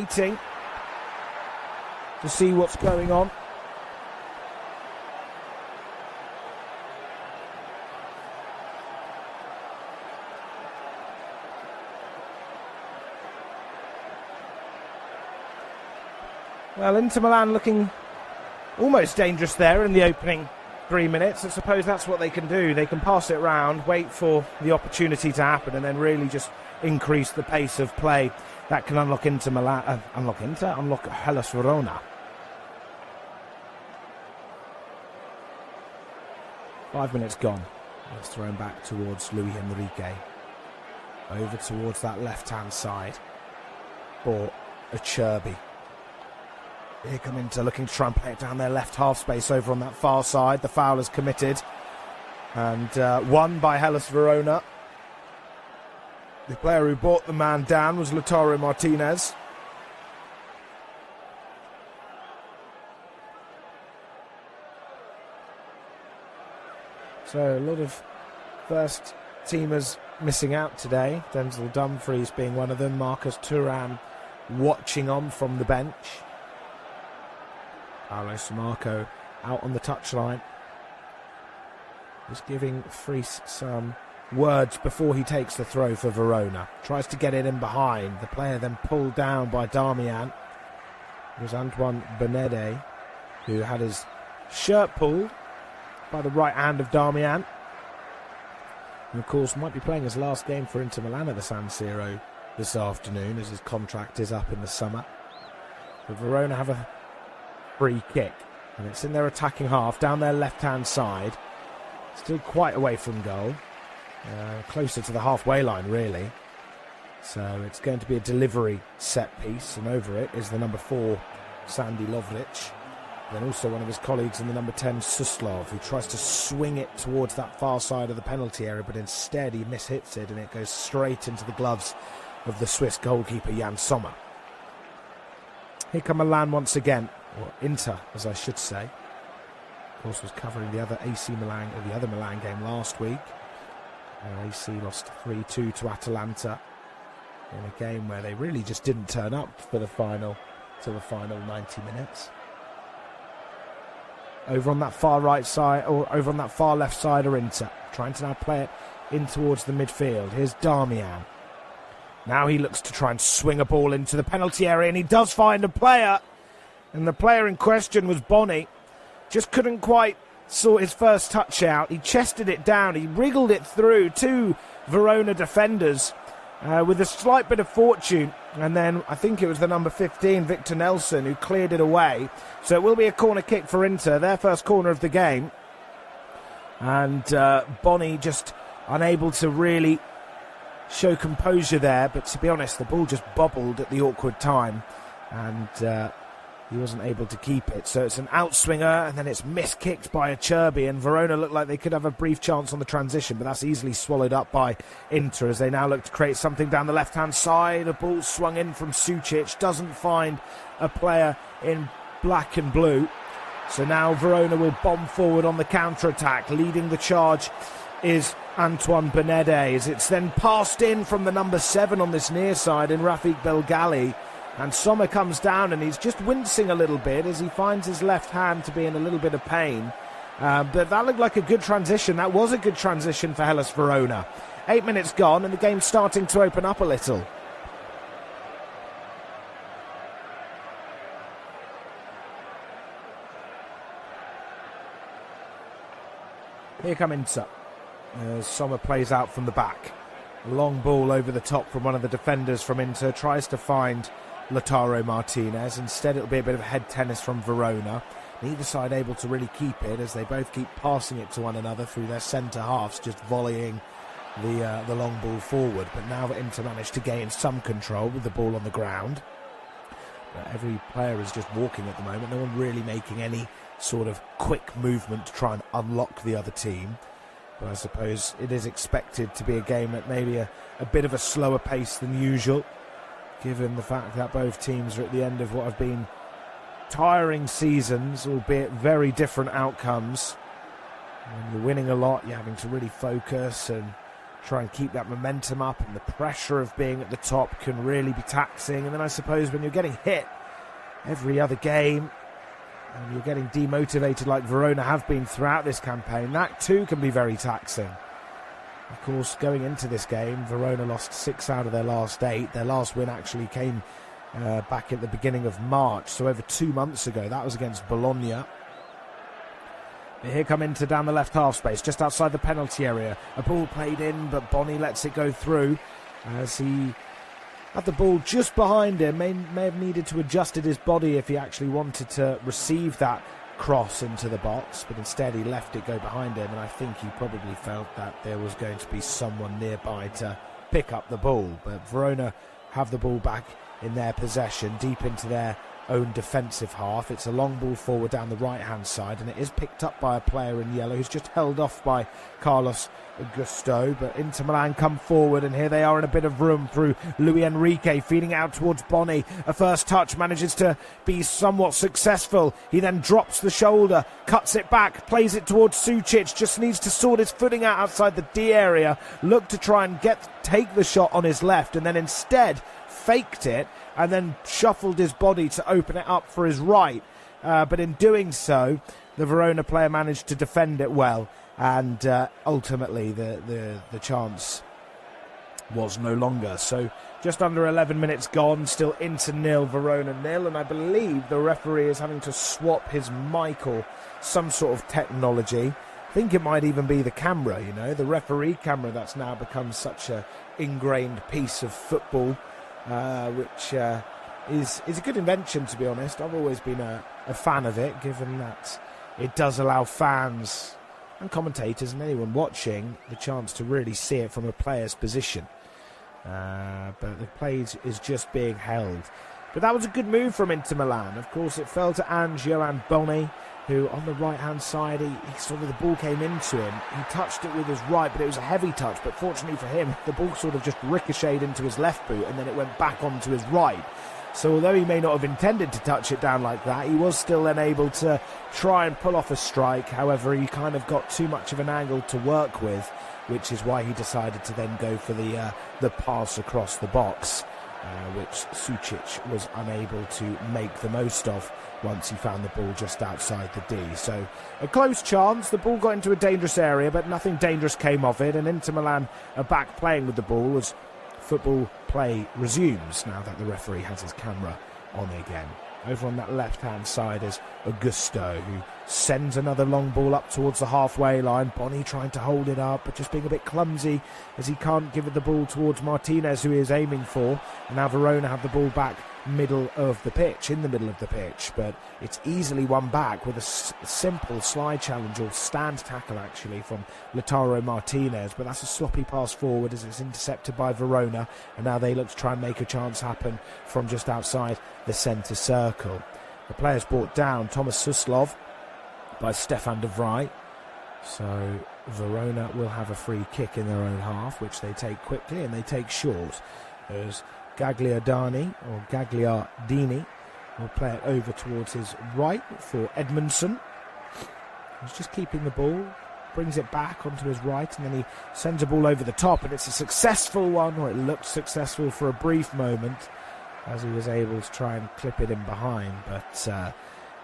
waiting to see what's going on. Well, Inter Milan looking almost dangerous there in the opening 3 minutes. I suppose that's what they can do. They can pass it round, wait for the opportunity to happen, and then really just increase the pace of play. That can unlock unlock Hellas Verona. 5 minutes gone. It's thrown back towards Luis Enrique. Over towards that left-hand side for Acerbi. Here come Inter looking to try and play it down their left half space over on that far side. The foul is committed and won by Hellas Verona. The player who brought the man down was Lautaro Martinez. So a lot of first teamers missing out today. Denzel Dumfries being one of them. Marcus Thuram watching on from the bench. Paolo Samarco out on the touchline. Just giving Fries some words before he takes the throw for Verona. Tries to get it in behind. The player then pulled down by Darmian. It was Antoine Benede who had his shirt pulled by the right hand of Darmian. And of course might be playing his last game for Inter Milan at the San Siro this afternoon as his contract is up in the summer. But Verona have a free kick and it's in their attacking half down their left hand side, still quite away from goal, closer to the halfway line really, so it's going to be a delivery set piece, and over it is the number 4 Sandy Lovric, then also one of his colleagues in the number 10 Suslov, who tries to swing it towards that far side of the penalty area, but instead he mishits it and it goes straight into the gloves of the Swiss goalkeeper Jan Sommer. Here come Milan once again, or Inter, as I should say. Of course, was covering the other Milan game last week. AC lost 3-2 to Atalanta in a game where they really just didn't turn up for the final 90 minutes. Over on that far right side, or over on that far left side, are Inter, trying to now play it in towards the midfield. Here's Darmian. Now he looks to try and swing a ball into the penalty area, and he does find a player. And the player in question was Boni. Just couldn't quite sort his first touch out. He chested it down. He wriggled it through 2 Verona defenders with a slight bit of fortune. And then I think it was the number 15, Victor Nelson, who cleared it away. So it will be a corner kick for Inter, their first corner of the game. And Boni just unable to really show composure there. But to be honest, the ball just bobbled at the awkward time. And he wasn't able to keep it. So it's an outswinger, and then it's miskicked by Acerbi, and Verona look like they could have a brief chance on the transition, but that's easily swallowed up by Inter as they now look to create something down the left-hand side. A ball swung in from Sucic, doesn't find a player in black and blue. So now Verona will bomb forward on the counter-attack. Leading the charge is Antoine Benede, as it's then passed in from the number 7 on this near side in Rafik Belgali. And Sommer comes down and he's just wincing a little bit as he finds his left hand to be in a little bit of pain. But that looked like a good transition. That was a good transition for Hellas Verona. 8 minutes gone and the game's starting to open up a little. Here come Inter. Sommer plays out from the back. A long ball over the top from one of the defenders from Inter. Tries to find Lautaro Martinez. Instead it'll be a bit of head tennis from Verona. Neither side able to really keep it as they both keep passing it to one another through their centre halves, just volleying the long ball forward. But now Inter managed to gain some control with the ball on the ground. But every player is just walking at the moment. No one really making any sort of quick movement to try and unlock the other team. But I suppose it is expected to be a game at maybe a bit of a slower pace than usual, given the fact that both teams are at the end of what have been tiring seasons, albeit very different outcomes. When you're winning a lot, you're having to really focus and try and keep that momentum up, and the pressure of being at the top can really be taxing. And then I suppose when you're getting hit every other game and you're getting demotivated like Verona have been throughout this campaign, that too can be very taxing. Of course, going into this game, Verona lost 6 out of their last 8. Their last win actually came back at the beginning of March, so over 2 months ago. That was against Bologna. But here come Inter down the left half space, just outside the penalty area. A ball played in, but Boni lets it go through as he had the ball just behind him. May have needed to adjust his body if he actually wanted to receive that cross into the box, but instead he left it go behind him, and I think he probably felt that there was going to be someone nearby to pick up the ball. But Verona have the ball back in their possession, deep into their own defensive half. It's a long ball forward down the right hand side, and it is picked up by a player in yellow who's just held off by Carlos Augusto. But Inter Milan come forward, and here they are in a bit of room through Luis Enrique, feeding out towards Boni. A first touch manages to be somewhat successful. He then drops the shoulder, cuts it back, plays it towards Sucic, just needs to sort his footing out outside the D area, looked to try and take the shot on his left, and then instead faked it and then shuffled his body to open it up for his right. But in doing so, the Verona player managed to defend it well, and ultimately the chance was no longer. So just under 11 minutes gone, still Inter 0, Verona 0, and I believe the referee is having to swap his mic or some sort of technology. I think it might even be the camera, the referee camera that's now become such a ingrained piece of football, which is a good invention, to be honest. I've always been a fan of it, given that it does allow fans and commentators and anyone watching the chance to really see it from a player's position. But the play is just being held. But that was a good move from Inter Milan. Of course, it fell to Johan Boni, who on the right-hand side, he sort of, the ball came into him. He touched it with his right, but it was a heavy touch. But fortunately for him, the ball sort of just ricocheted into his left boot, and then it went back onto his right. So although he may not have intended to touch it down like that, he was still then able to try and pull off a strike. However, he kind of got too much of an angle to work with, which is why he decided to then go for the pass across the box, which Sucic was unable to make the most of once he found the ball just outside the D. So a close chance. The ball got into a dangerous area, but nothing dangerous came of it, and Inter Milan are back playing with the ball as football play resumes now that the referee has his camera on again. Over on that left-hand side is Augusto, who sends another long ball up towards the halfway line. Boni trying to hold it up, but just being a bit clumsy as he can't give it the ball towards Martinez, who he is aiming for. And now Verona have the ball back in the middle of the pitch, but it's easily won back with a simple slide challenge, or stand tackle actually, from Lautaro Martinez. But that's a sloppy pass forward as it's intercepted by Verona, and now they look to try and make a chance happen from just outside the centre circle. The players brought down Thomas Suslov by Stefan de Vrij, so Verona will have a free kick in their own half, which they take quickly and they take short. There's Gagliardini will play it over towards his right for Edmondson. He's just keeping the ball, brings it back onto his right, and then he sends a ball over the top, and it's a successful one, or it looked successful for a brief moment, as he was able to try and clip it in behind, but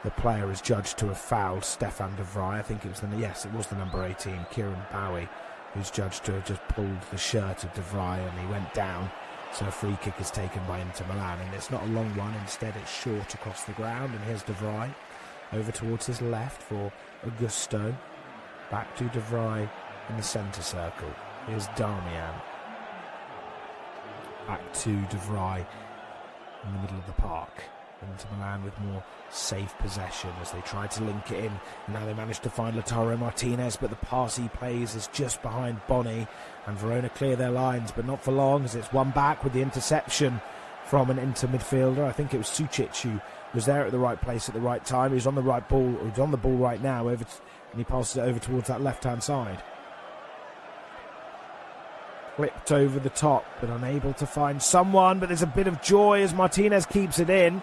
the player is judged to have fouled Stefan de Vrij. I think it was it was the number 18, Kieran Bowie, who's judged to have just pulled the shirt of de Vrij, and he went down. So a free kick is taken by Inter Milan, and it's not a long one. Instead, it's short across the ground, and here's de Vrij over towards his left for Augusto. Back to de Vrij in the centre circle. Here's Darmian. Back to de Vrij in the middle of the park. Inter Milan with more safe possession as they try to link it in. And now they manage to find Lautaro Martinez, but the pass he plays is just behind Boni, and Verona clear their lines, but not for long, as it's one back with the interception from an Inter midfielder. I think it was Sucic who was there at the right place at the right time. He's on the right ball, he's on the ball right now, and he passes it over towards that left-hand side. Flipped over the top, but unable to find someone, but there's a bit of joy as Martinez keeps it in,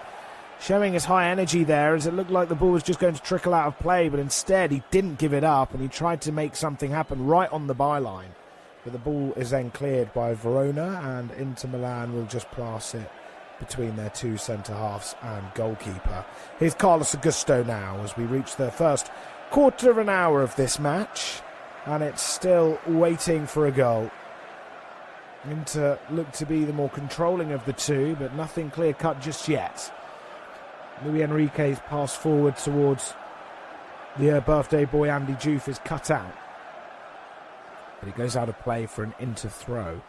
showing his high energy there, as it looked like the ball was just going to trickle out of play, but instead he didn't give it up, and he tried to make something happen right on the byline. but the ball is then cleared by Verona, and Inter Milan will just pass it between their two centre-halves and goalkeeper. Here's Carlos Augusto now as we reach the first quarter of an hour of this match, and it's still waiting for a goal. Inter look to be the more controlling of the two, but nothing clear-cut just yet. Luis Enrique's pass forward towards the birthday boy Andy Diouf is cut out, but it goes out of play for an Inter throw.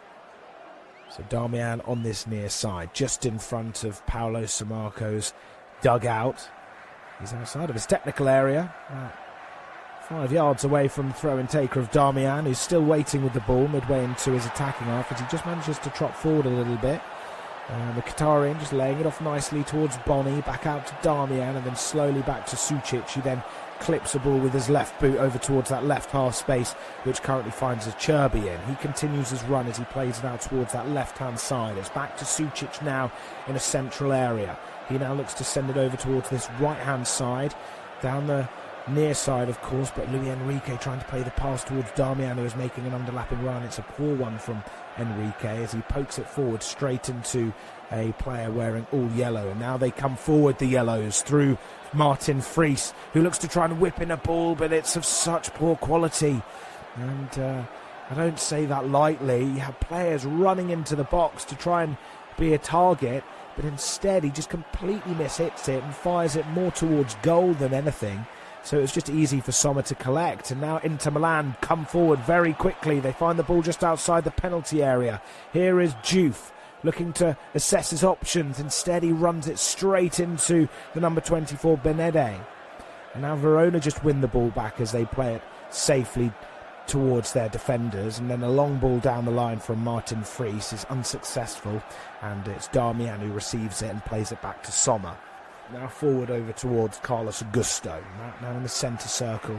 So Darmian on this near side, just in front of Paulo Simarco's dugout. He's outside of his technical area, 5 yards away from the throw and taker of Darmian, who's still waiting with the ball midway into his attacking half as he just manages to trot forward a little bit. The Qatarian just laying it off nicely towards Boni, back out to Darmian, and then slowly back to Sucic, who then clips a ball with his left boot over towards that left half space, which currently finds Acerbi in. He continues his run as he plays it out towards that left-hand side. It's back to Sucic now in a central area. He now looks to send it over towards this right-hand side, down the near side, of course, but Luis Enrique trying to play the pass towards Darmian, who is making an underlapping run. It's a poor one from Enrique as he pokes it forward straight into a player wearing all yellow. And now they come forward, the yellows, through Martin Fries, who looks to try and whip in a ball, but it's of such poor quality. And I don't say that lightly. You have players running into the box to try and be a target, but instead he just completely mishits it and fires it more towards goal than anything. So it was just easy for Sommer to collect. And now Inter Milan come forward very quickly. They find the ball just outside the penalty area. Here is Diouf looking to assess his options. Instead, he runs it straight into the number 24, Benede. And now Verona just win the ball back as they play it safely towards their defenders. And then a long ball down the line from Martin Fries is unsuccessful. And it's Darmian who receives it and plays it back to Sommer. Now forward over towards Carlos Augusto. Now in the centre circle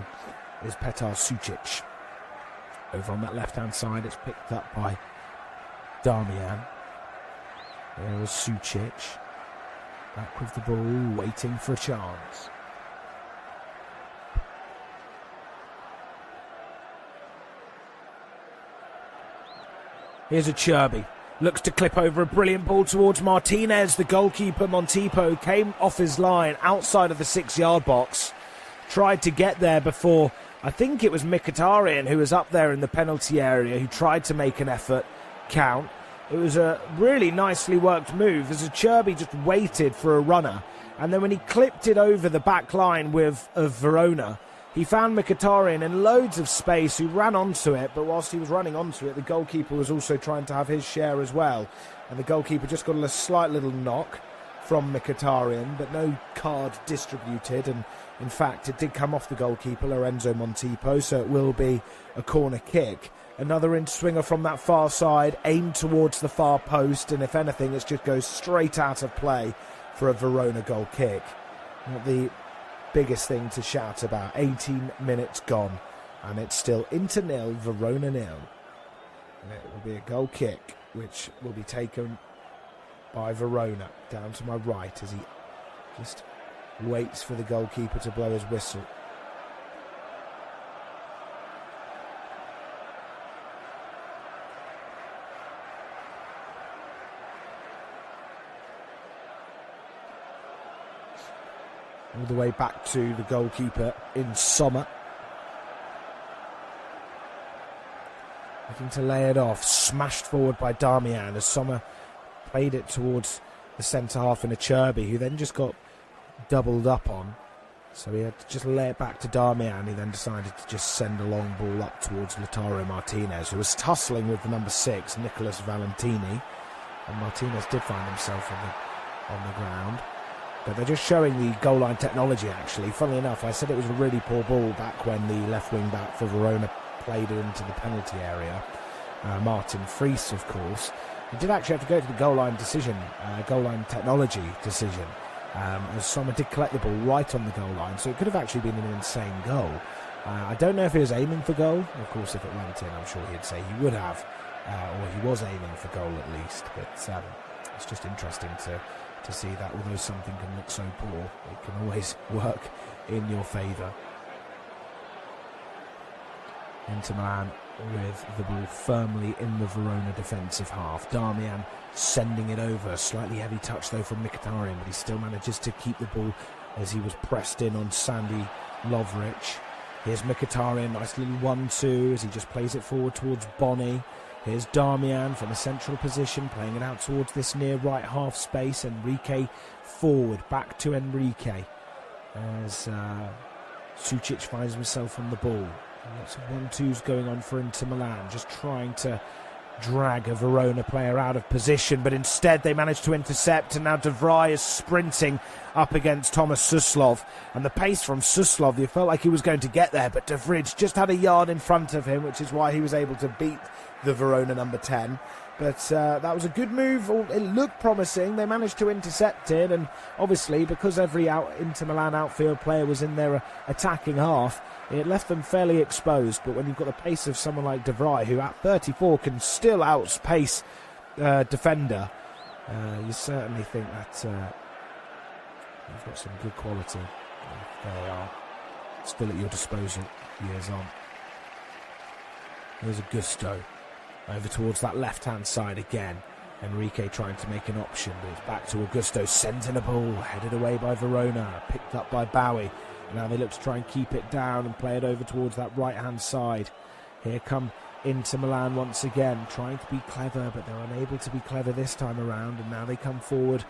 is Petar Sucic. Over on that left-hand side, it's picked up by Darmian. There is Sucic. Back with the ball, waiting for a chance. Here's Acerbi. Looks to clip over a brilliant ball towards Martinez. The goalkeeper, Montipo, came off his line outside of the 6-yard box. Tried to get there before, I think it was Mkhitaryan who was up there in the penalty area, who tried to make an effort count. It was a really nicely worked move as Acerbi just waited for a runner. And then when he clipped it over the back line of Verona, he found Mkhitaryan in loads of space, who ran onto it, but whilst he was running onto it, the goalkeeper was also trying to have his share as well. And the goalkeeper just got a slight little knock from Mkhitaryan, but no card distributed. And in fact, it did come off the goalkeeper, Lorenzo Montipo, so it will be a corner kick. Another in-swinger from that far side, aimed towards the far post, and if anything, it just goes straight out of play for a Verona goal kick. Not the biggest thing to shout about. 18 minutes gone, and it's still Inter 0, Verona 0. And it will be a goal kick, which will be taken by Verona, down to my right, as he just waits for the goalkeeper to blow his whistle. All the way back to the goalkeeper in Sommer. Looking to lay it off. Smashed forward by Darmian as Sommer played it towards the centre-half in Acerbi, who then just got doubled up on. So he had to just lay it back to Darmian. He then decided to just send a long ball up towards Lautaro Martinez, who was tussling with the number 6, Nicolas Valentini. And Martinez did find himself on the ground. But they're just showing the goal line technology, actually. Funnily enough, I said it was a really poor ball back when the left wing back for Verona played it into the penalty area. Martin Fries, of course. He did actually have to go to the goal line technology decision. As Sommer did collect the ball right on the goal line, so it could have actually been an insane goal. I don't know if he was aiming for goal. Of course, if it went in, I'm sure he'd say he would have. Or he was aiming for goal at least. But it's just interesting to see that although something can look so poor, it can always work in your favour. Inter Milan with the ball firmly in the Verona defensive half. Darmian sending it over. Slightly heavy touch though from Mkhitaryan, but he still manages to keep the ball as he was pressed in on Sandy Lovric. Here's Mkhitaryan, nice little 1-2 as he just plays it forward towards Boni. Here's Darmian from a central position, playing it out towards this near right half space. Enrique forward, back to Enrique as Sucic finds himself on the ball. Lots of 1-2s going on for Inter Milan, just trying to drag a Verona player out of position, but instead they manage to intercept, and now De Vrij is sprinting up against Thomas Suslov, and the pace from Suslov, you felt like he was going to get there, but De Vrij just had a yard in front of him, which is why he was able to beat the Verona number 10. But that was a good move. It looked promising. They managed to intercept it, and obviously because every Inter Milan outfield player was in their attacking half, it left them fairly exposed. But when you've got the pace of someone like De Vrij, who at 34 can still outpace defender, you certainly think that you've got some good quality. They are still at your disposal years on. There's Augusto over towards that left-hand side again. Enrique trying to make an option, but it's back to Augusto, sent in a ball, headed away by Verona, picked up by Bowie. Now they look to try and keep it down and play it over towards that right-hand side. Here come Inter Milan once again, trying to be clever, but they're unable to be clever this time around, and now they come forward,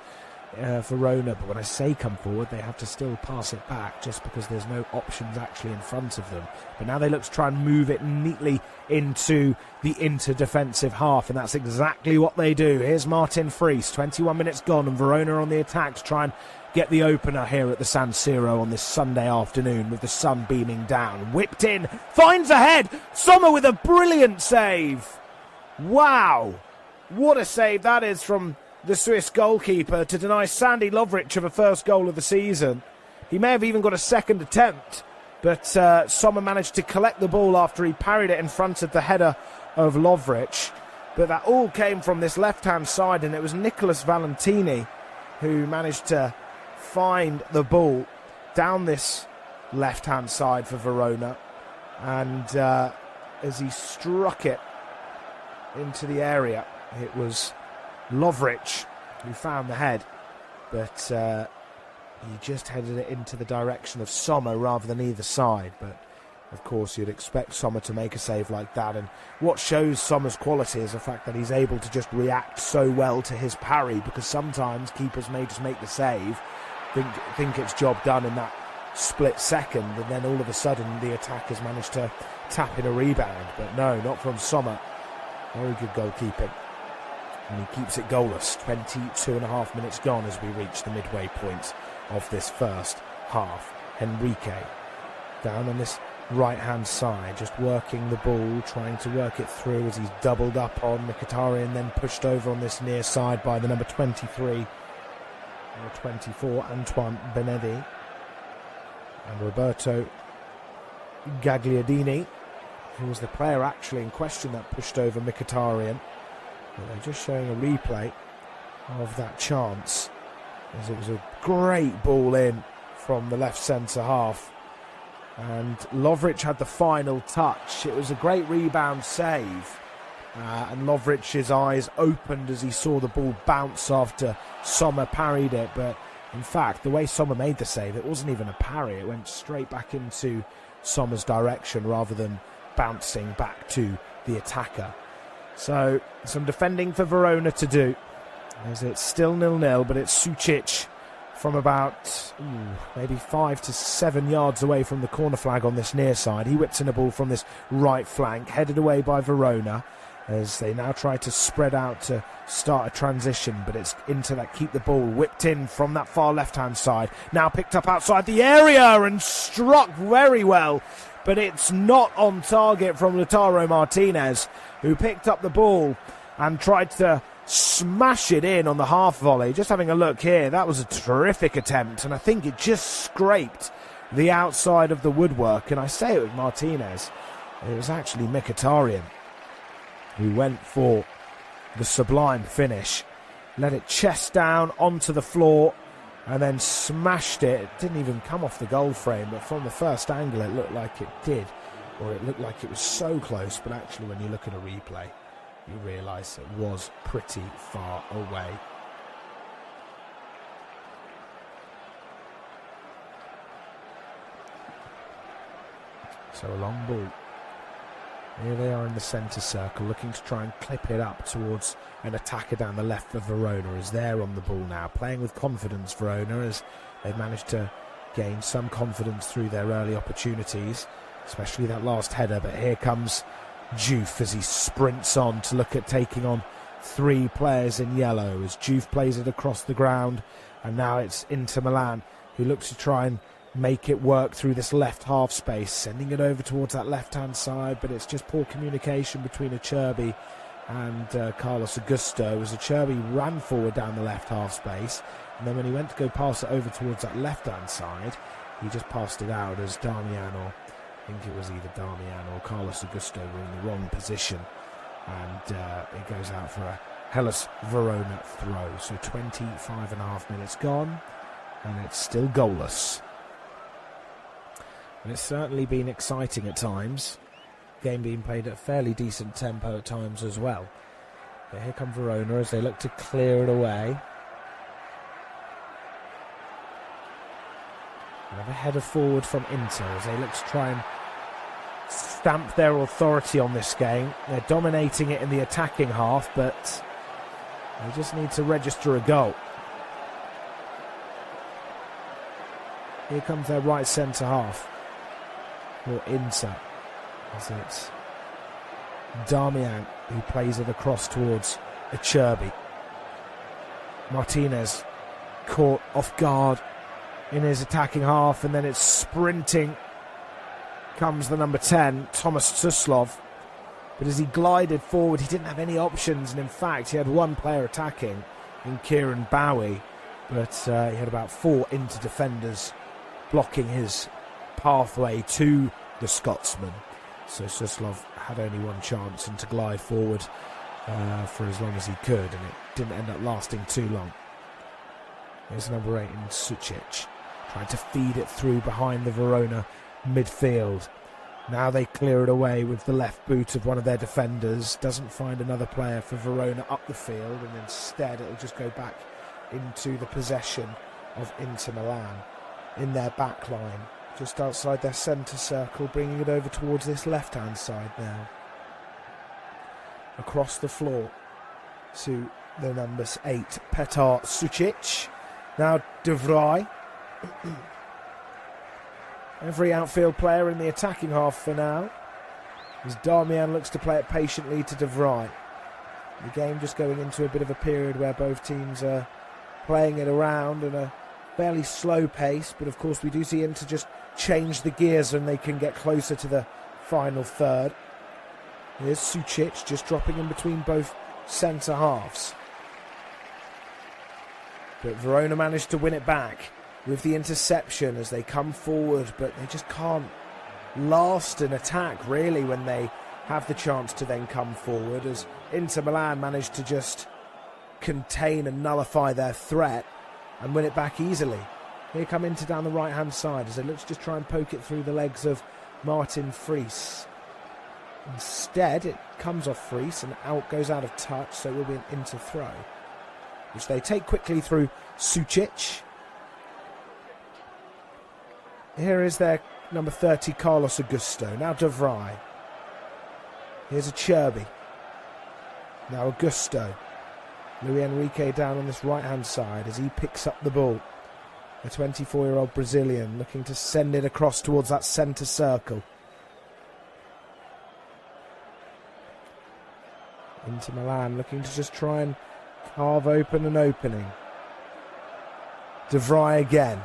Verona. But when I say come forward, they have to still pass it back, just because there's no options actually in front of them. But now they look to try and move it neatly into the Inter defensive half, and that's exactly what they do. Here's Martin Friis, 21 minutes gone, and Verona on the attack to try and get the opener here at the San Siro on this Sunday afternoon with the sun beaming down. Whipped in, finds a head, Sommer with a brilliant save. Wow, what a save that is from the Swiss goalkeeper to deny Sandy Lovric of a first goal of the season. He may have even got a second attempt, but Sommer managed to collect the ball after he parried it in front of the header of Lovric. But that all came from this left-hand side, and it was Nicolas Valentini who managed to find the ball down this left-hand side for Verona. And as he struck it into the area, it was Lovric who found the head, but he just headed it into the direction of Sommer rather than either side. But of course you'd expect Sommer to make a save like that, and what shows Sommer's quality is the fact that he's able to just react so well to his parry, because sometimes keepers may just make the save, think it's job done in that split second, and then all of a sudden the attackers managed to tap in a rebound. But no, not from Sommer. Very good goalkeeping, and he keeps it goalless. 22.5 minutes gone as we reach the midway point of this first half. Enrique down on this right hand side, just working the ball, trying to work it through as he's doubled up on Mkhitaryan, then pushed over on this near side by the number 23 or 24 Antoine Benedi, and Roberto Gagliardini, who was the player actually in question that pushed over Mkhitaryan. But they're just showing a replay of that chance, as it was a great ball in from the left centre half, and Lovric had the final touch. It was a great rebound save, and Lovric's eyes opened as he saw the ball bounce after Sommer parried it. But in fact, the way Sommer made the save, it wasn't even a parry, it went straight back into Sommer's direction rather than bouncing back to the attacker. So some defending for Verona to do, as it's still 0-0, but it's Sucic from about maybe 5 to 7 yards away from the corner flag on this near side. He whips in a ball from this right flank, headed away by Verona, as they now try to spread out to start a transition, but it's into that keep the ball, whipped in from that far left-hand side, now picked up outside the area and struck very well, but it's not on target from Lautaro Martinez, who picked up the ball and tried to smash it in on the half volley. Just having a look here, that was a terrific attempt, and I think it just scraped the outside of the woodwork. And I say it was Martinez, it was actually Mkhitaryan who went for the sublime finish, let it chest down onto the floor and then smashed it. It didn't even come off the goal frame, but from the first angle it looked like it did. or it looked like it was so close, but actually when you look at a replay, you realise it was pretty far away. So a long ball. Here they are in the centre circle, looking to try and clip it up towards an attacker down the left for Verona, as they're on the ball now, playing with confidence, Verona, as they've managed to gain some confidence through their early opportunities, especially that last header. But here comes Juve as he sprints on to look at taking on 3 players in yellow, as Juve plays it across the ground, and now it's Inter Milan who looks to try and make it work through this left half space, sending it over towards that left-hand side, but it's just poor communication between Acerbi and Carlos Augusto, as Acerbi ran forward down the left half space, and then when he went to go pass it over towards that left-hand side, he just passed it out as Damian, or I think it was either Damian or Carlos Augusto, were in the wrong position, and it goes out for a Hellas Verona throw. So 25.5 minutes gone, and it's still goalless. And it's certainly been exciting at times. Game being played at a fairly decent tempo at times as well. But here come Verona as they look to clear it away. Another header forward from Inter as they look to try and stamp their authority on this game. They're dominating it in the attacking half, but they just need to register a goal. Here comes their right centre half for Inter, as it's Damian who plays it across towards Acerbi. Martinez caught off guard in his attacking half, and then it's sprinting comes the number 10, Thomas Suslov. But as he glided forward, he didn't have any options, and in fact he had one player attacking in Kieran Bowie, but he had about 4 Inter defenders blocking his pathway to the Scotsman. So Suslov had only one chance, and to glide forward for as long as he could, and it didn't end up lasting too long. There's number 8 in Sucic, trying to feed it through behind the Verona midfield. Now they clear it away with the left boot of one of their defenders. Doesn't find another player for Verona up the field, and instead it'll just go back into the possession of Inter Milan in their back line, just outside their centre circle, bringing it over towards this left-hand side now. Across the floor to the numbers 8, Petar Sucic. Now De Vrij. Every outfield player in the attacking half for now, as Damian looks to play it patiently to De Vrij. The game just going into a bit of a period where both teams are playing it around at a fairly slow pace, but of course we do see Inter just change the gears when they can get closer to the final third. Here's Sucic just dropping in between both centre halves. But Verona managed to win it back with the interception as they come forward, but they just can't last an attack really when they have the chance to then come forward, as Inter Milan managed to just contain and nullify their threat and win it back easily. Here come Inter down the right hand side as they look to just try and poke it through the legs of Martin Fries. Instead it comes off Fries and goes out of touch, so it will be an Inter throw, which they take quickly through Sucic. Here is their number 30, Carlos Augusto. Now De Vrij. Here's Acerbi. Now Augusto. Luis Enrique down on this right-hand side as he picks up the ball. A 24-year-old Brazilian looking to send it across towards that centre circle. Inter Milan looking to just try and carve open an opening. De Vrij again.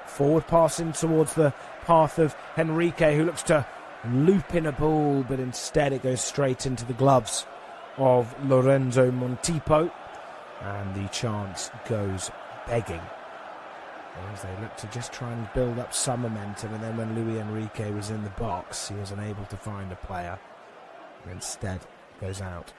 Forward passing towards the path of Enrique, who looks to loop in a ball, but instead it goes straight into the gloves of Lorenzo Montipo, and the chance goes begging as they look to just try and build up some momentum, and then when Luis Enrique was in the box, he was unable to find a player, and instead goes out.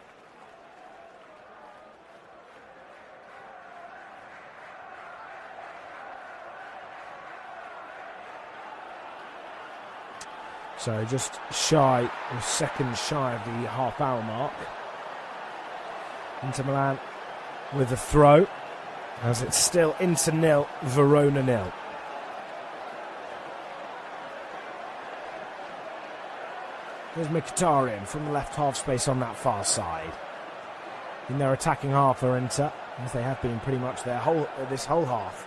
So just shy, or seconds shy of the half-hour mark. Inter Milan with a throw, as it's still Inter 0, Verona 0. Here's Mkhitaryan from the left half space on that far side. In their attacking half are Inter, as they have been pretty much this whole half.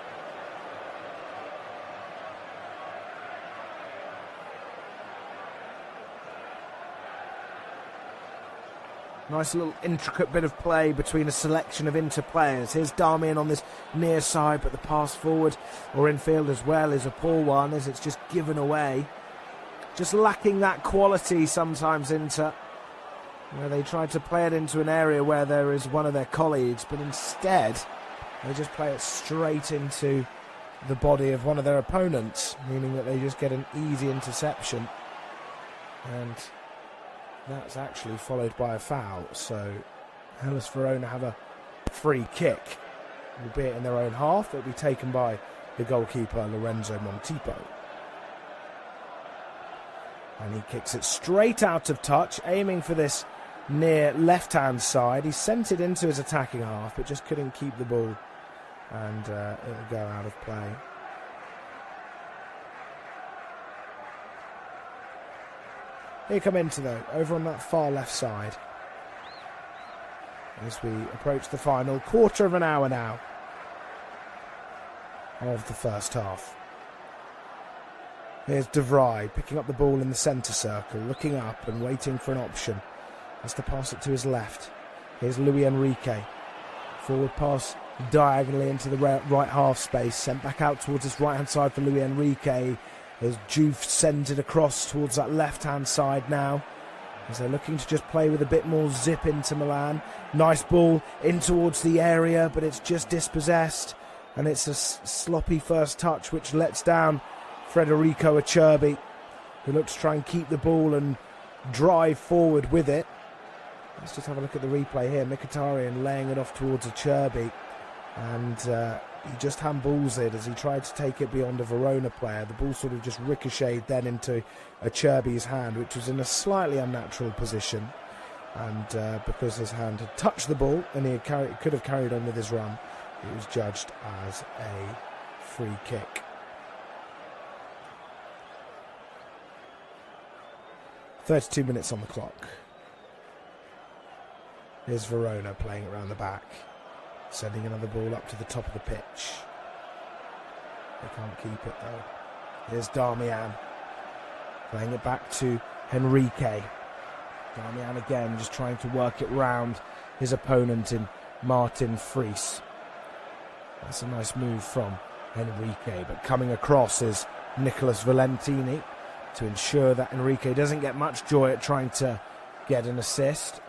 Nice little intricate bit of play between a selection of Inter players. Here's Darmian on this near side, but the pass forward or infield as well is a poor one, as it's just given away. Just lacking that quality sometimes, Inter. They tried to play it into an area where there is one of their colleagues, but instead they just play it straight into the body of one of their opponents, meaning that they just get an easy interception. And that's actually followed by a foul, so Hellas Verona have a free kick, albeit in their own half. It'll be taken by the goalkeeper Lorenzo Montipo. And he kicks it straight out of touch, aiming for this near left-hand side. He sent it into his attacking half, but just couldn't keep the ball, and it'll go out of play. Here come Inter, though, over on that far left side. As we approach the final quarter of an hour now of the first half. Here's De Vrij picking up the ball in the centre circle, looking up and waiting for an option. Has to pass it to his left. Here's Luis Enrique. Forward pass diagonally into the right half space, sent back out towards his right-hand side for Luis Enrique. As Juve sends it across towards that left-hand side now, as they're looking to just play with a bit more zip into Milan. Nice ball in towards the area, but it's just dispossessed, and it's a sloppy first touch which lets down Federico Acerbi, who looks to try and keep the ball and drive forward with it. Let's just have a look at the replay here. Mkhitaryan laying it off towards Acerbi, and he just handballs it as he tried to take it beyond a Verona player. The ball sort of just ricocheted then into Acerbi's hand, which was in a slightly unnatural position. And because his hand had touched the ball and he could have carried on with his run, it was judged as a free kick. 32 minutes on the clock. Here's Verona playing around the back, sending another ball up to the top of the pitch. They can't keep it though. Here's Darmian playing it back to Enrique. Darmian again just trying to work it round his opponent in Martin Fries. That's a nice move from Enrique, but coming across is Nicolas Valentini to ensure that Enrique doesn't get much joy at trying to get an assist.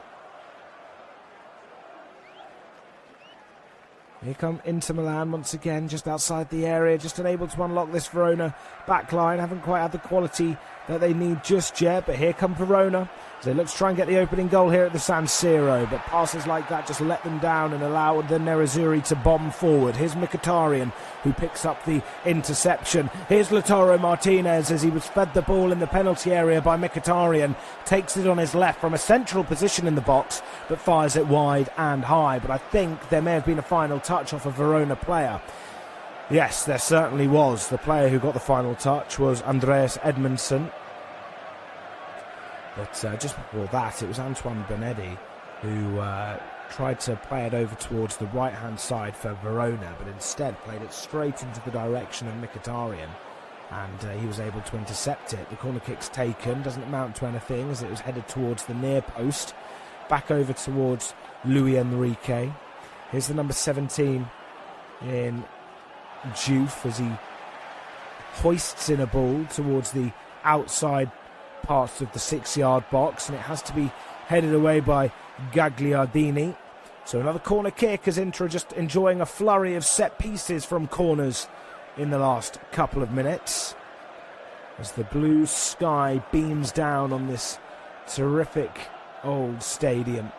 Here come Inter Milan once again, just outside the area, just unable to unlock this Verona back line. Haven't quite had the quality that they need just yet, but here come Verona. So they look to try and get the opening goal here at the San Siro, but passes like that just let them down and allow the Nerazzurri to bomb forward. Here's Mkhitaryan, who picks up the interception. Here's Lautaro Martinez, as he was fed the ball in the penalty area by Mkhitaryan. Takes it on his left from a central position in the box, but fires it wide and high. But I think there may have been a final touch off a Verona player. Yes, there certainly was. The player who got the final touch was Andreas Edmondson. But just before that, it was Antoine Benetti who tried to play it over towards the right-hand side for Verona, but instead played it straight into the direction of Mkhitaryan, and he was able to intercept it. The corner kick's taken, doesn't amount to anything as it was headed towards the near post. Back over towards Luis Enrique. Here's the number 17 in Juve as he hoists in a ball towards the outside parts of the 6-yard box, and it has to be headed away by Gagliardini. So another corner kick as Inter just enjoying a flurry of set pieces from corners in the last couple of minutes, as the blue sky beams down on this terrific old stadium.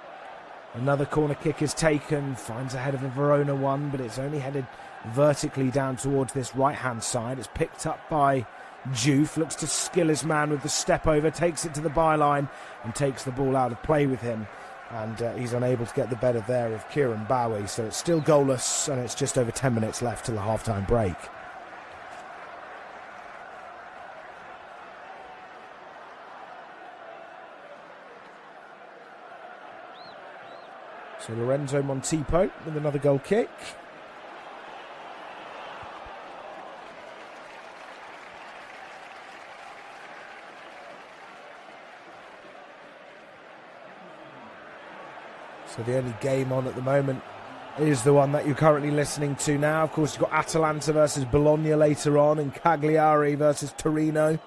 Another corner kick is taken, finds ahead of a Verona one, but it's only headed vertically down towards this right-hand side. It's picked up by Juve looks to skill his man with the step over, takes it to the byline and takes the ball out of play with him. And he's unable to get the better there of Kieran Bowie. So it's still goalless and it's just over 10 minutes left till the half-time break. So Lorenzo Montipo with another goal kick. So the only game on at the moment is the one that you're currently listening to now. Of course, you've got Atalanta versus Bologna later on, and Cagliari versus Torino.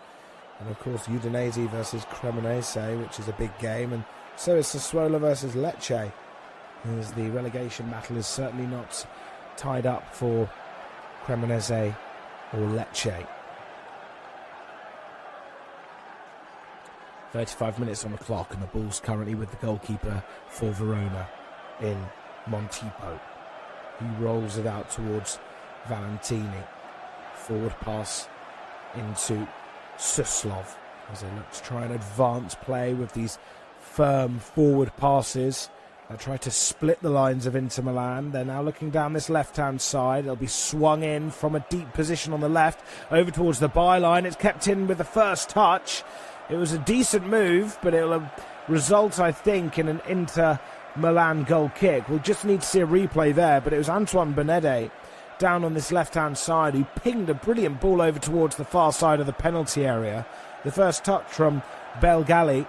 And of course, Udinese versus Cremonese, which is a big game. And so is Sassuolo versus Lecce, as the relegation battle is certainly not tied up for Cremonese or Lecce. 35 minutes on the clock, and the ball's currently with the goalkeeper for Verona in Montipo. He rolls it out towards Valentini. Forward pass into Suslov as they look to try and advance play with these firm forward passes. They try to split the lines of Inter Milan. They're now looking down this left-hand side. It'll be swung in from a deep position on the left over towards the byline. It's kept in with the first touch. It was a decent move, but it'll result, I think, in an Inter Milan goal kick. We'll just need to see a replay there, but it was Antoine Benede down on this left-hand side who pinged a brilliant ball over towards the far side of the penalty area. The first touch from Belgali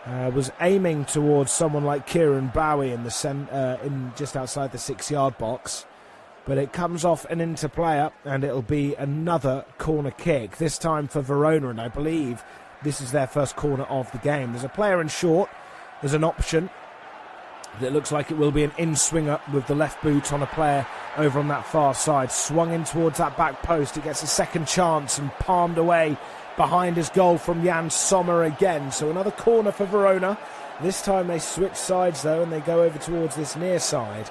was aiming towards someone like Kieran Bowie in just outside the 6-yard box. But it comes off an Inter player, and it'll be another corner kick, this time for Verona, and I believe this is their first corner of the game. There's a player in short. There's an option. It looks like it will be an in-swinger with the left boot on a player over on that far side. Swung in towards that back post. It gets a second chance and palmed away behind his goal from Jan Sommer again. So another corner for Verona. This time they switch sides though, and they go over towards this near side.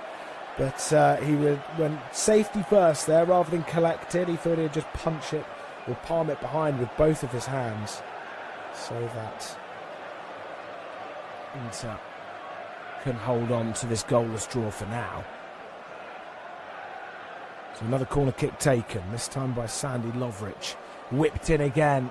But he went safety first there rather than collect it. He thought he'd just punch it or palm it behind with both of his hands, so that Inter can hold on to this goalless draw for now. So another corner kick taken, this time by Sandy Lovric. Whipped in again,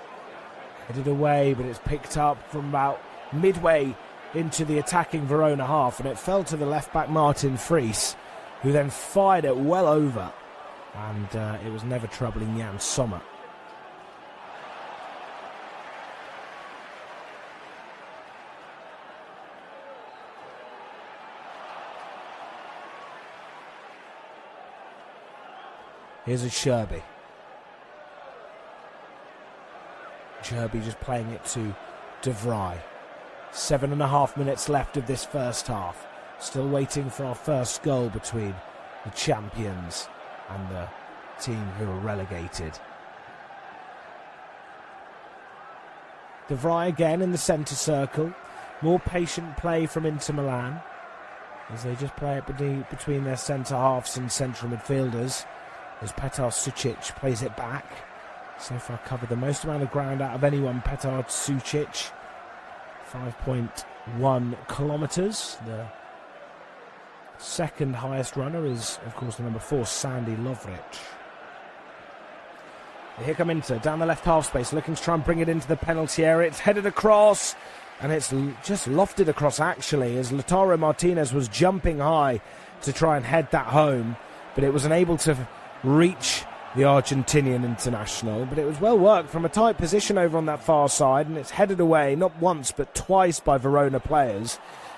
headed away, but it's picked up from about midway into the attacking Verona half, and it fell to the left-back Martin Fries, who then fired it well over, and it was never troubling Jan Sommer. Here's a Sherby. Sherby just playing it to De Vrij. 7.5 minutes left of this first half. Still waiting for our first goal between the champions and the team who are relegated. De Vrij again in the centre circle. More patient play from Inter Milan as they just play it between their centre halves and central midfielders. As Petar Sucic plays it back. So far covered the most amount of ground out of anyone, Petar Sucic. 5.1 kilometres. The second highest runner is, of course, the number 4, Sandy Lovric. Here come Inter, down the left half space, looking to try and bring it into the penalty area. It's headed across, and it's just lofted across, actually, as Lautaro Martinez was jumping high to try and head that home, but it was unable to reach the Argentinian international. But it was well worked from a tight position over on that far side, and it's headed away not once but twice by Verona players.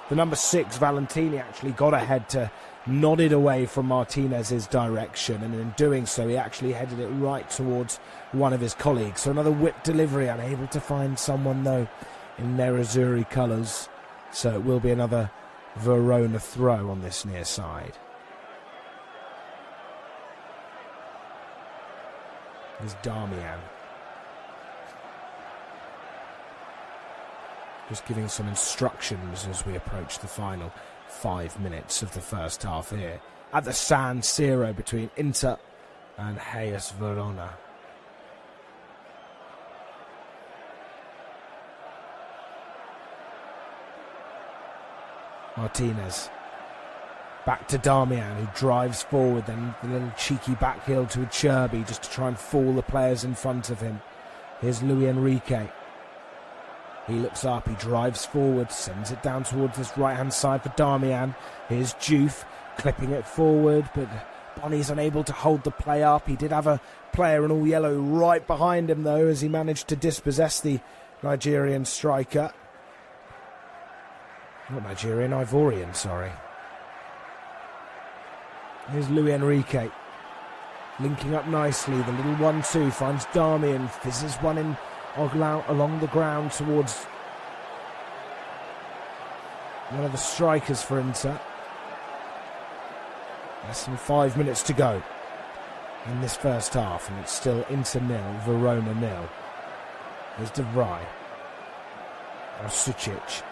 The number 6, Valentini, actually got ahead to nod it away from Martinez's direction, and in doing so he actually headed it right towards one of his colleagues. So another whip delivery, unable to find someone though in Nerazzurri colours, so it will be another Verona throw on this near side. There's Darmian. Just giving some instructions as we approach the final 5 minutes of the first half here at the San Siro between Inter and Hellas Verona. Martinez. Back to Darmian, who drives forward, then the little cheeky back heel to Cherby just to try and fool the players in front of him. Here's Luis Enrique. He looks up, he drives forward, sends it down towards this right-hand side for Darmian. Here's Juve, clipping it forward, but Bonnie's unable to hold the play up. He did have a player in all yellow right behind him, though, as he managed to dispossess the Nigerian striker. Not Nigerian, Ivorian, sorry. Here's Luis Enrique, linking up nicely. The little 1-2 finds Darmian, fizzes one in along the ground towards one of the strikers for Inter. Less than 5 minutes to go in this first half, and it's still Inter 0, Verona 0. There's De Vrij. Now Sucic,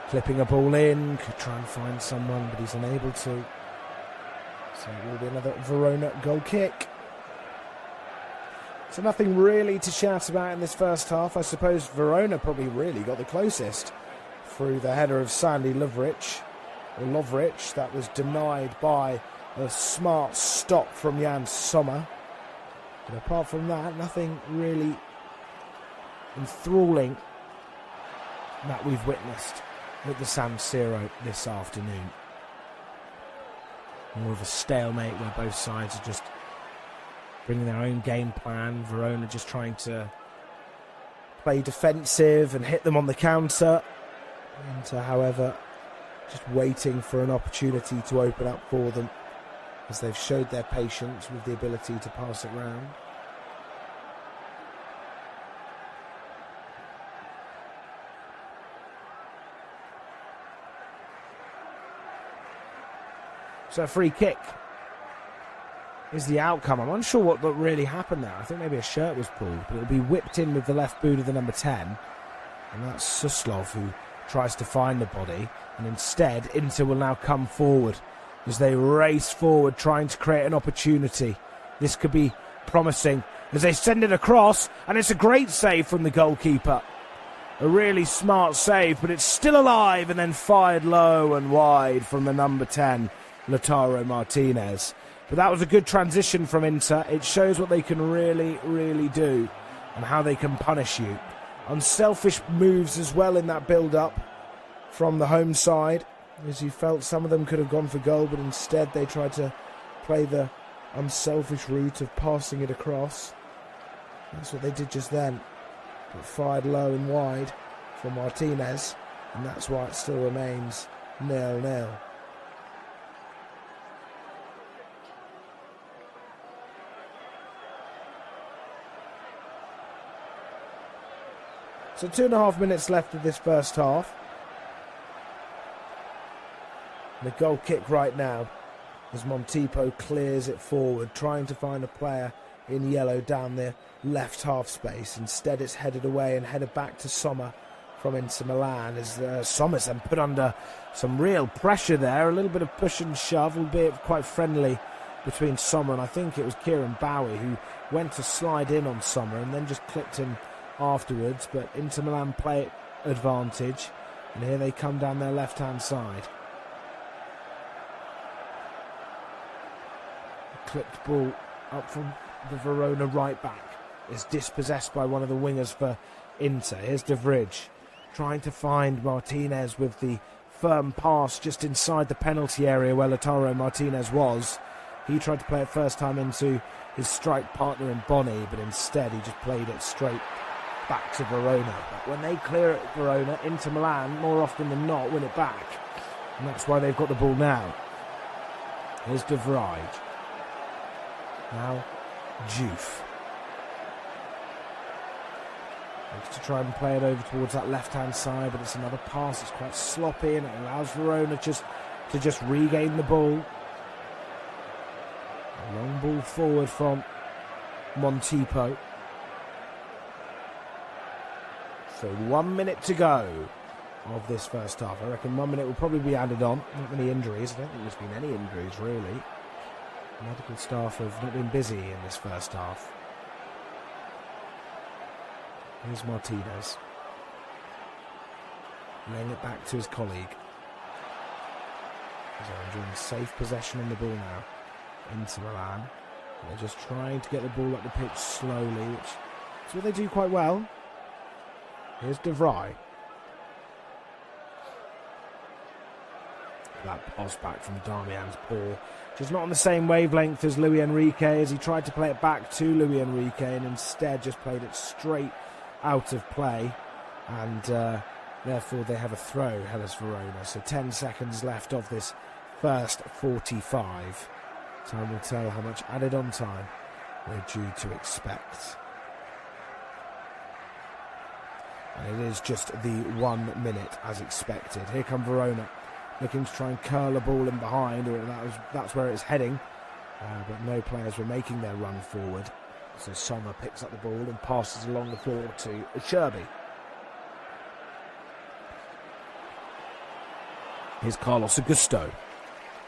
clipping a ball in, could try and find someone, but he's unable to. So it will be another Verona goal kick. So nothing really to shout about in this first half. I suppose Verona probably really got the closest through the header of Sandy Lovric. That was denied by a smart stop from Jan Sommer. But apart from that, nothing really enthralling that we've witnessed at the San Siro this afternoon. More of a stalemate where both sides are just bringing their own game plan. Verona just trying to play defensive and hit them on the counter. Inter, however, just waiting for an opportunity to open up for them, as they've showed their patience with the ability to pass it round. So a free kick is the outcome. I'm unsure what really happened there. I think maybe a shirt was pulled, but it'll be whipped in with the left boot of the number 10. And that's Suslov who tries to find the body. And instead, Inter will now come forward as they race forward, trying to create an opportunity. This could be promising as they send it across, and it's a great save from the goalkeeper. A really smart save, but it's still alive and then fired low and wide from the number 10. Lautaro Martinez. But that was a good transition from Inter. It shows what they can really, really do and how they can punish you. Unselfish moves as well in that build-up from the home side, as you felt some of them could have gone for goal, but instead they tried to play the unselfish route of passing it across. That's what they did just then. But fired low and wide for Martinez, and that's why it still remains 0-0. So 2.5 minutes left of this first half. The goal kick right now as Montipo clears it forward, trying to find a player in yellow down the left half space. Instead it's headed away and headed back to Sommer from Inter Milan, as Sommer's then put under some real pressure there. A little bit of push and shove, albeit quite friendly, between Sommer and I think it was Kieran Bowie, who went to slide in on Sommer and then just clipped him afterwards. But Inter Milan play advantage, and here they come down their left-hand side. A clipped ball up from the Verona right back is dispossessed by one of the wingers for Inter. Here's De Vrij trying to find Martinez with the firm pass just inside the penalty area where Lautaro Martinez was. He tried to play it first time into his strike partner in Bonnie, but instead he just played it straight back to Verona. But when they clear it, Verona, Inter Milan, more often than not, win it back. And that's why they've got the ball now. Here's De Vrij. Now, Juve. Looks to try and play it over towards that left-hand side, but it's another pass. It's quite sloppy, and it allows Verona to just regain the ball. A long ball forward from Montipo. So 1 minute to go of this first half. I reckon 1 minute will probably be added on. Not many injuries. I don't think there's been any injuries, really. Medical staff have not been busy in this first half. Here's Martinez, laying it back to his colleague. They're enjoying safe possession on the ball now. Inter Milan. They're just trying to get the ball up the pitch slowly, which is what they do quite well. Here's De Vrij. That pass back from Darmian's paw, just not on the same wavelength as Luis Enrique, as he tried to play it back to Luis Enrique and instead just played it straight out of play, and therefore they have a throw, Hellas Verona. So 10 seconds left of this first 45. Time will tell how much added on time we're due to expect. And it is just the 1 minute as expected. Here come Verona, looking to try and curl a ball in behind, or that's where it's heading. But no players were making their run forward. So Sommer picks up the ball and passes along the floor to Sherby. Here's Carlos Augusto.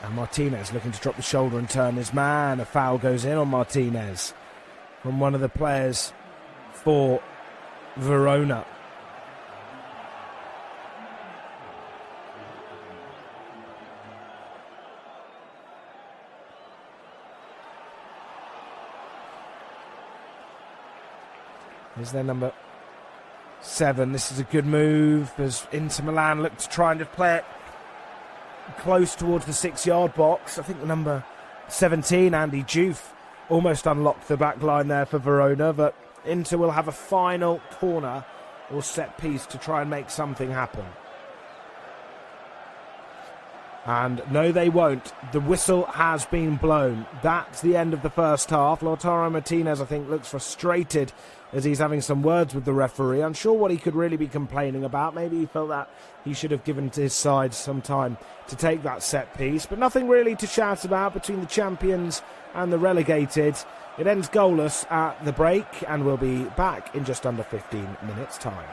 And Martinez looking to drop the shoulder and turn his man. A foul goes in on Martinez from one of the players for Verona. Here's their number 7. This is a good move as Inter Milan look to try and just play it close towards the 6-yard box. I think the number 17, Andy Diouf, almost unlocked the back line there for Verona, but Inter will have a final corner or set piece to try and make something happen. And no, they won't. The whistle has been blown. That's the end of the first half. Lautaro Martinez, I think, looks frustrated as he's having some words with the referee. Unsure what he could really be complaining about. Maybe he felt that he should have given to his side some time to take that set piece. But nothing really to shout about between the champions and the relegated. It ends goalless at the break, and we'll be back in just under 15 minutes' time.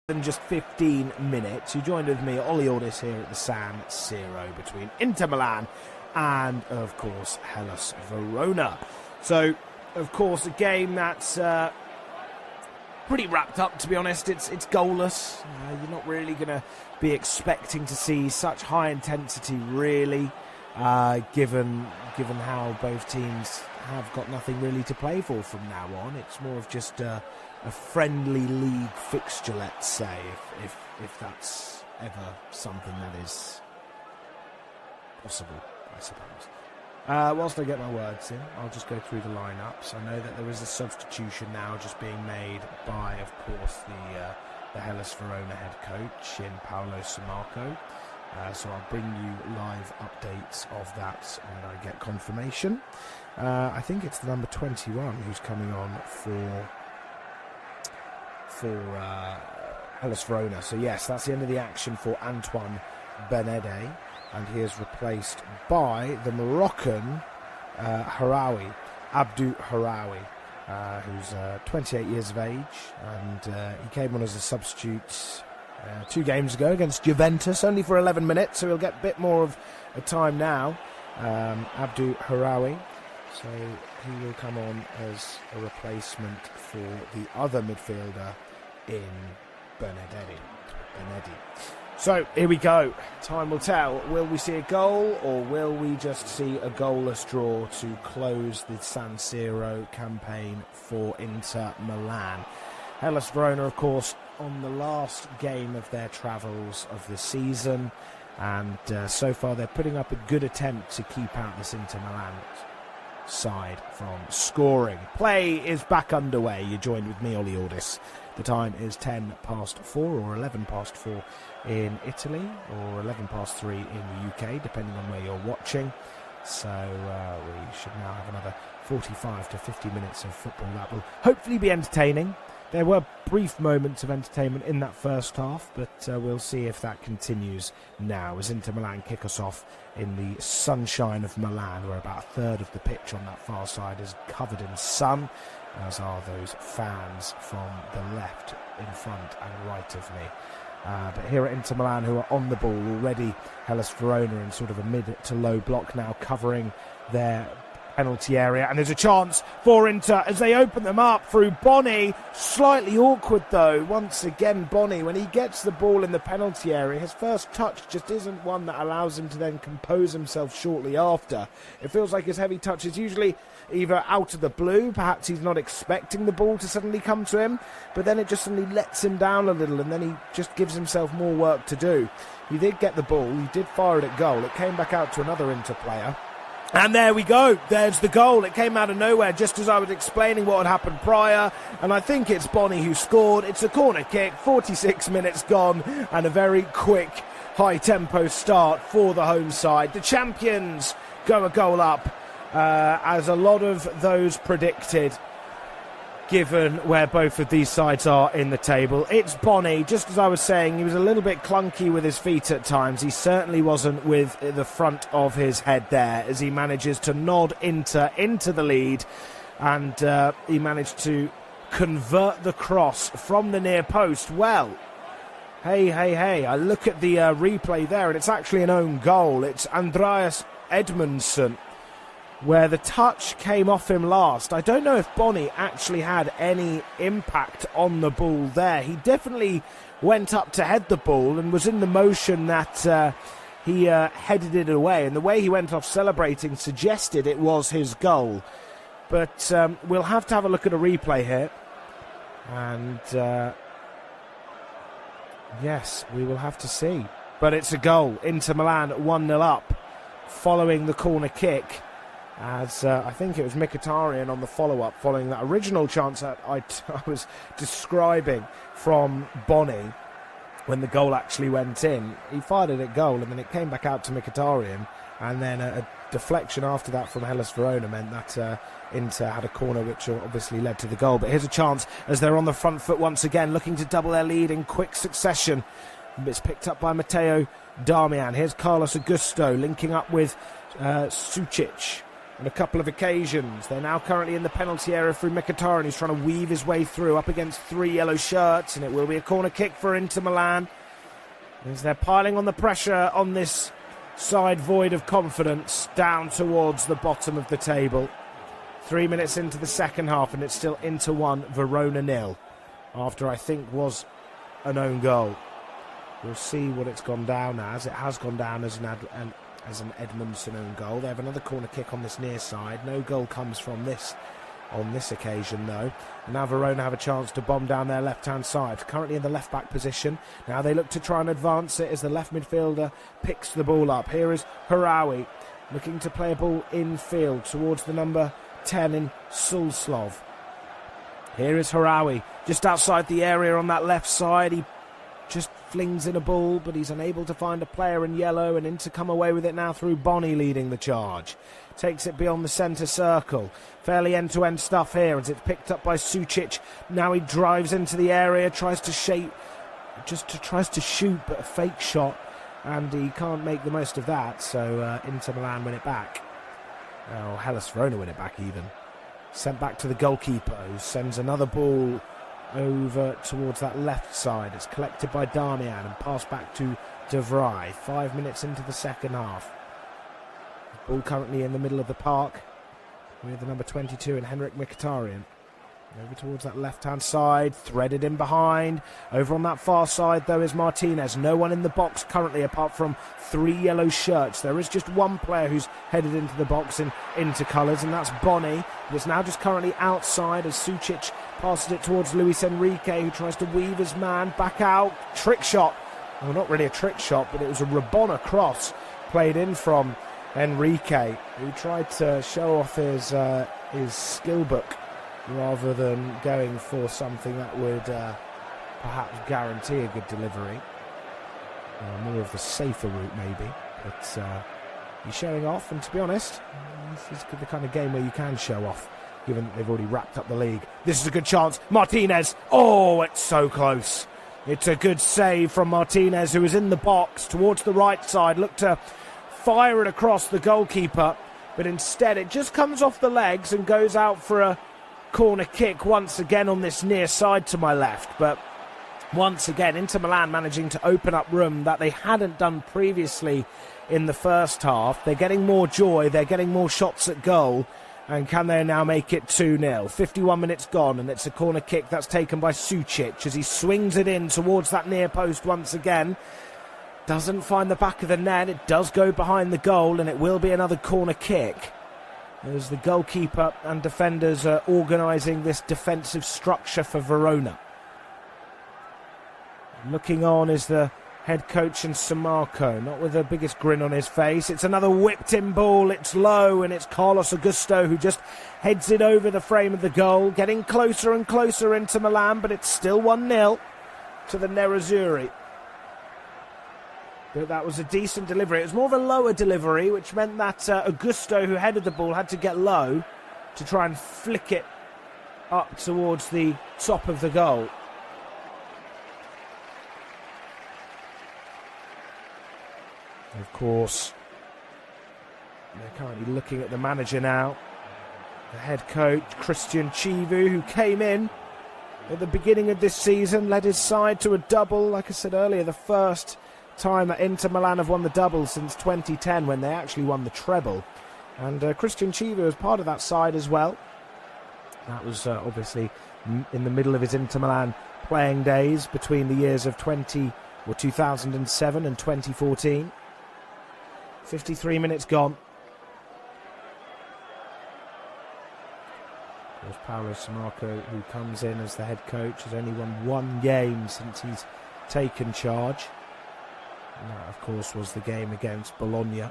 than just 15 minutes. You joined with me, Ollie Aldis, here at the San Siro between Inter Milan and, of course, Hellas Verona. So, of course, a game that's pretty wrapped up, to be honest. It's goalless. You're not really going to be expecting to see such high intensity, really, given how both teams have got nothing really to play for from now on. It's more of just a friendly league fixture, let's say, if that's ever something that is possible, I suppose. Whilst I get my words in, I'll just go through the lineups. I know that there is a substitution now just being made by, of course, the Hellas Verona head coach in Paolo Sammarco. So I'll bring you live updates of that when I get confirmation. I think it's the number 21 who's coming on for Hellas Verona. So yes, that's the end of the action for Antoine Benede, and he is replaced by the Moroccan Harawi, Abdou Harawi, who's 28 years of age, and he came on as a substitute 2 games ago against Juventus, only for 11 minutes, so he'll get a bit more of a time now, Abdou Harawi. So he will come on as a replacement for the other midfielder in Benedi. So here we go. Time will tell. Will we see a goal, or will we just see a goalless draw to close the San Siro campaign for Inter Milan? Hellas Verona, of course, on the last game of their travels of the season, and so far they're putting up a good attempt to keep out this Inter Milan side from scoring. Play is back underway. You're joined with me, Ollie Aldis. The time is 10 past 4 or 11 past 4 in Italy, or 11 past 3 in the UK, depending on where you're watching. So we should now have another 45 to 50 minutes of football that will hopefully be entertaining. There were brief moments of entertainment in that first half, but we'll see if that continues now as Inter Milan kick us off in the sunshine of Milan, where about a third of the pitch on that far side is covered in sun, as are those fans from the left, in front and right of me. But here at Inter Milan, who are on the ball already, Hellas Verona in sort of a mid to low block now, covering their penalty area, and there's a chance for Inter as they open them up through Boni. Slightly awkward though, once again Boni, when he gets the ball in the penalty area, his first touch just isn't one that allows him to then compose himself shortly after. It feels like his heavy touch is usually either out of the blue, perhaps he's not expecting the ball to suddenly come to him, but then it just suddenly lets him down a little, and then he just gives himself more work to do. He did get the ball, he did fire it at goal, it came back out to another Inter player. And there we go, there's the goal. It came out of nowhere just as I was explaining what had happened prior, and I think it's Boni who scored. It's a corner kick, 46 minutes gone, and a very quick, high-tempo start for the home side. The champions go a goal up, as a lot of those predicted, given where both of these sides are in the table. It's Boni, just as I was saying, he was a little bit clunky with his feet at times. He certainly wasn't with the front of his head there, as he manages to nod Inter into the lead, and he managed to convert the cross from the near post. Well, hey, I look at the replay there, and it's actually an own goal. It's Andreas Edmundsson, where the touch came off him last. I don't know if Boni actually had any impact on the ball there. He definitely went up to head the ball and was in the motion that he headed it away, and the way he went off celebrating suggested it was his goal. But we'll have to have a look at a replay here, and yes, we will have to see. But it's a goal. Inter Milan 1-0 up following the corner kick, as I think it was Mkhitaryan on the follow-up following that original chance that I was describing from Boni when the goal actually went in. He fired it at goal, and then it came back out to Mkhitaryan, and then a deflection after that from Hellas Verona meant that Inter had a corner which obviously led to the goal. But here's a chance as they're on the front foot once again, looking to double their lead in quick succession. It's picked up by Matteo Darmian. Here's Carlos Augusto linking up with Sucic. on a couple of occasions. They're now currently in the penalty area through Mkhitaryan. He's trying to weave his way through up against 3 yellow shirts, and it will be a corner kick for Inter Milan as they're piling on the pressure on this side void of confidence down towards the bottom of the table. 3 minutes into the second half, and it's still Inter 1, Verona 0, after I think was an own goal. We'll see what it's gone down as. It has gone down as an Edmundson own goal. They have another corner kick on this near side. No goal comes from this on this occasion, though. And now Verona have a chance to bomb down their left-hand side. Currently in the left-back position. Now they look to try and advance it as the left midfielder picks the ball up. Here is Harawi looking to play a ball infield towards the number 10 in Sulslov. Here is Harawi just outside the area on that left side. He just flings in a ball, but he's unable to find a player in yellow, and Inter come away with it now through Boni leading the charge. Takes it beyond the centre circle. Fairly end-to-end stuff here as it's picked up by Sucic. Now he drives into the area, tries to shoot, but a fake shot, and he can't make the most of that, so Inter Milan win it back. Oh, Hellas Verona win it back even. Sent back to the goalkeeper, who sends another ball over towards that left side. It's collected by Darmian and passed back to De Vrij. 5 minutes into the second half. Ball currently in the middle of the park with the number 22 and Henrik Mkhitaryan. Over towards that left-hand side, threaded in behind. Over on that far side, though, is Martinez. No one in the box currently apart from 3 yellow shirts. There is just one player who's headed into the box in Inter colours, and that's Boni. But it's now just currently outside as Sucic passes it towards Luis Enrique, who tries to weave his man back out. Trick shot. Well, not really a trick shot, but it was a Rabona cross played in from Enrique, who tried to show off his skill book, rather than going for something that would perhaps guarantee a good delivery. More of the safer route, maybe. But he's showing off, and to be honest, this is the kind of game where you can show off, given that they've already wrapped up the league. This is a good chance. Martinez. Oh, it's so close. It's a good save from Martinez, who is in the box towards the right side. Looked to fire it across the goalkeeper, but instead it just comes off the legs and goes out for a corner kick once again on this near side to my left. But once again, Inter Milan managing to open up room that they hadn't done previously in the first half. They're getting more joy, they're getting more shots at goal, and can they now make it 2-0? 51 minutes gone, and it's a corner kick that's taken by Sucic as he swings it in towards that near post once again. Doesn't find the back of the net. It does go behind the goal, and it will be another corner kick as the goalkeeper and defenders are organising this defensive structure for Verona. Looking on is the head coach and Samarco, not with the biggest grin on his face. It's another whipped-in ball. It's low, and it's Carlos Augusto who just heads it over the frame of the goal, getting closer and closer into Milan, but it's still 1-0 to the Nerazzurri. But that was a decent delivery. It was more of a lower delivery, which meant that Augusto, who headed the ball, had to get low to try and flick it up towards the top of the goal. Of course, they're currently looking at the manager now. The head coach, Christian Chivu, who came in at the beginning of this season, led his side to a double. Like I said earlier, the first time that Inter Milan have won the double since 2010, when they actually won the treble. And Christian Chivu was part of that side as well. That was obviously in the middle of his Inter Milan playing days between the years of 2007 and 2014. 53 minutes gone. There's Paolo Samarco, who comes in as the head coach, has only won 1 game since he's taken charge. And that, of course, was the game against Bologna.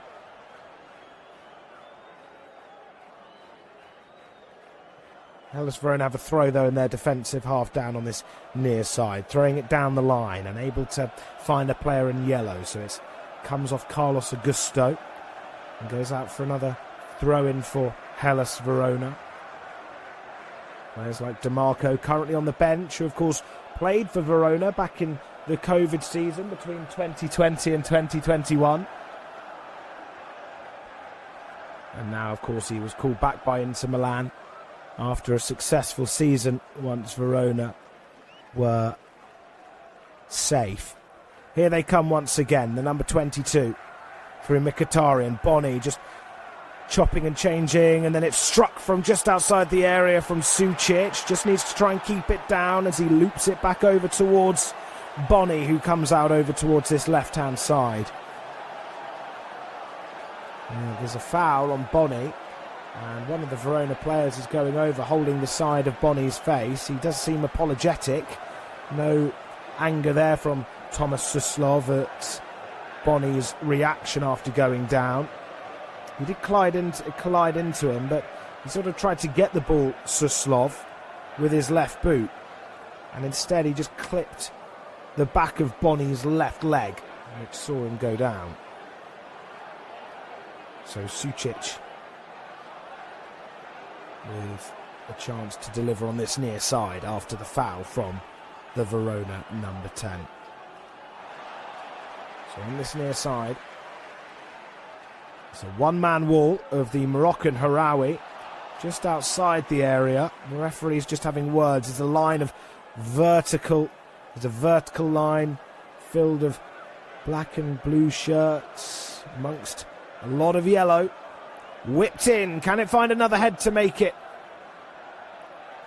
Hellas Verona have a throw, though, in their defensive half down on this near side, throwing it down the line, unable to find a player in yellow. So it comes off Carlos Augusto and goes out for another throw-in for Hellas Verona. Players like DeMarco currently on the bench, who, of course, played for Verona back in the COVID season between 2020 and 2021. And now, of course, he was called back by Inter Milan after a successful season once Verona were safe. Here they come once again, the number 22 through Mkhitaryan. Boni just chopping and changing, and then it's struck from just outside the area from Sucic. Just needs to try and keep it down as he loops it back over towards Boni, who comes out over towards this left-hand side. There's a foul on Boni, and one of the Verona players is going over, holding the side of Boni's face. He does seem apologetic. No anger there from Thomas Suslov at Boni's reaction after going down. He did collide into him, but he sort of tried to get the ball, Suslov, with his left boot, and instead he just clipped the back of Boni's left leg, which saw him go down. So Sucic with a chance to deliver on this near side after the foul from the Verona number 10. So on this near side, it's a one-man wall of the Moroccan Harawi just outside the area. The referee's just having words. There's a line of vertical line filled of black and blue shirts amongst a lot of yellow. Whipped in. Can it find another head to make it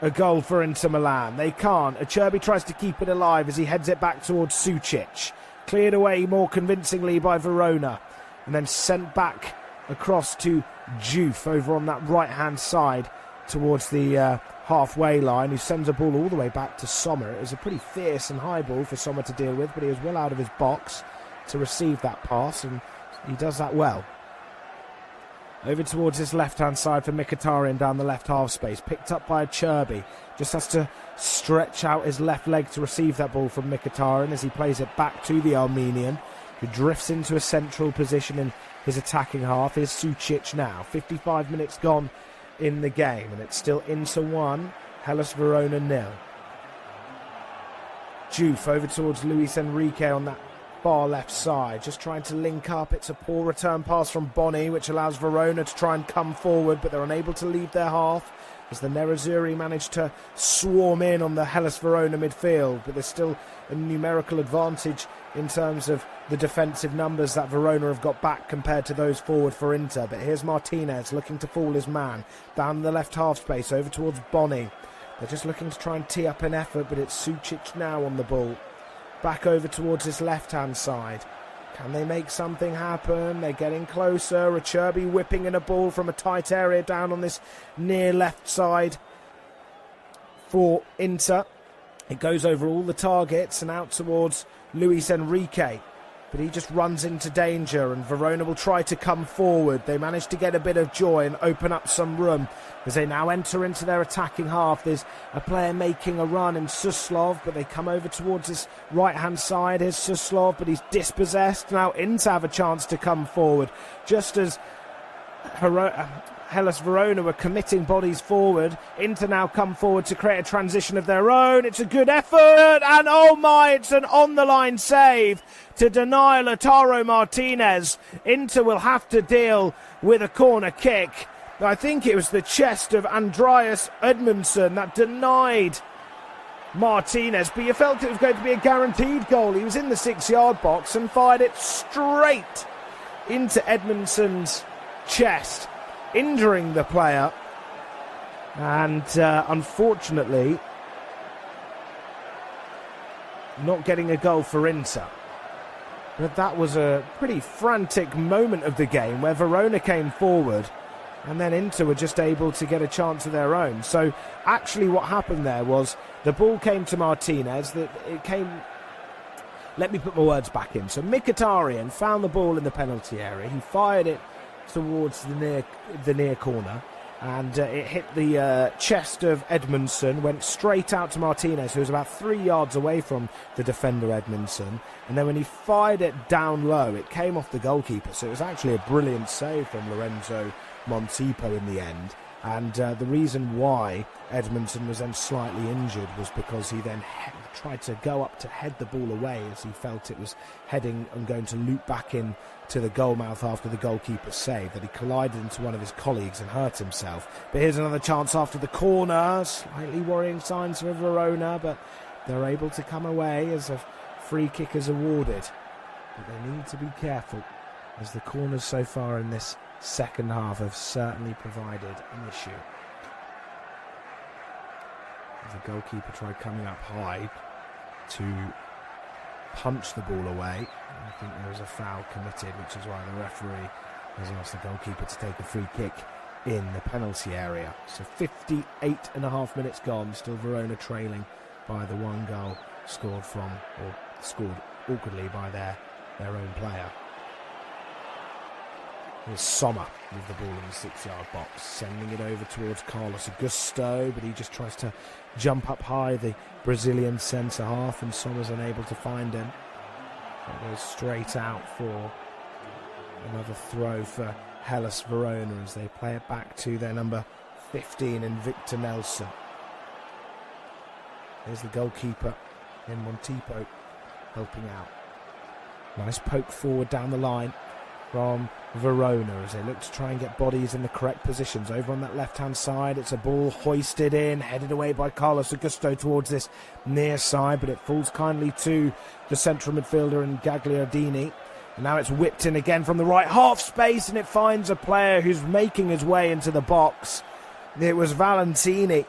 a goal for Inter Milan? They can't. Acerbi tries to keep it alive as he heads it back towards Sucic. Cleared away more convincingly by Verona, and then sent back across to Juve over on that right-hand side towards the halfway line, who sends a ball all the way back to Sommer. It was a pretty fierce and high ball for Sommer to deal with, but he was well out of his box to receive that pass, and he does that well. Over towards this left-hand side for Mkhitaryan down the left half space. Picked up by Acerbi. Just has to stretch out his left leg to receive that ball from Mkhitaryan as he plays it back to the Armenian, who drifts into a central position in his attacking half. Here's Sucic now. 55 minutes gone in the game, and it's still Inter 1, Hellas Verona 0. Juve over towards Luis Enrique on that far left side, just trying to link up. It's a poor return pass from Boni, which allows Verona to try and come forward, but they're unable to leave their half as the Nerazzurri manage to swarm in on the Hellas Verona midfield, but there's still a numerical advantage in terms of the defensive numbers that Verona have got back compared to those forward for Inter. But here's Martinez looking to fool his man down the left half space over towards Boni. They're just looking to try and tee up an effort, but it's Sucic now on the ball. Back over towards this left-hand side. Can they make something happen? They're getting closer. Acerbi whipping in a ball from a tight area down on this near left side for Inter. It goes over all the targets and out towards Luis Enrique. But he just runs into danger, and Verona will try to come forward. They manage to get a bit of joy and open up some room as they now enter into their attacking half. There's a player making a run in Suslov, but they come over towards this right-hand side. Here's Suslov, but he's dispossessed. Now Inter have a chance to come forward. Just as Hellas Verona were committing bodies forward, Inter now come forward to create a transition of their own. It's a good effort, and oh my, it's an on-the-line save to deny Lautaro Martinez. Inter will have to deal with a corner kick. I think it was the chest of Andreas Edmundsson that denied Martinez, but you felt it was going to be a guaranteed goal. He was in the 6-yard box and fired it straight into Edmundsson's chest, injuring the player, and unfortunately not getting a goal for Inter. But that was a pretty frantic moment of the game where Verona came forward and then Inter were just able to get a chance of their own. So actually what happened there was the ball came to Martinez. Let me put my words back in. So Mkhitaryan found the ball in the penalty area. He fired it towards the near corner, and it hit the chest of Edmundsson, went straight out to Martinez, who was about 3 yards away from the defender Edmundsson, and then when he fired it down low, it came off the goalkeeper. So it was actually a brilliant save from Lorenzo Montipo in the end, And the reason why Edmondson was then slightly injured was because he then tried to go up to head the ball away as he felt it was heading and going to loop back in to the goal mouth after the goalkeeper's save, that he collided into one of his colleagues and hurt himself. But here's another chance after the corner. Slightly worrying signs for Verona, but they're able to come away as a free kick is awarded. But they need to be careful, as the corners so far in this second half have certainly provided an issue. The goalkeeper tried coming up high to punch the ball away. I think there was a foul committed, which is why the referee has asked the goalkeeper to take a free kick in the penalty area. So 58.5 minutes gone, still Verona trailing by the one goal scored awkwardly by their own player. Here's Sommer with the ball in the 6-yard box, sending it over towards Carlos Augusto, but he just tries to jump up high, the Brazilian centre half, and Sommer's unable to find him. It goes straight out for another throw for Hellas Verona as they play it back to their number 15 in Victor Nelson. There's the goalkeeper in Montipo helping out. Nice poke forward down the line from Verona as they look to try and get bodies in the correct positions. Over on that left-hand side, it's a ball hoisted in, headed away by Carlos Augusto towards this near side, but it falls kindly to the central midfielder in Gagliardini. And now it's whipped in again from the right half space, and it finds a player who's making his way into the box. It was Valentini,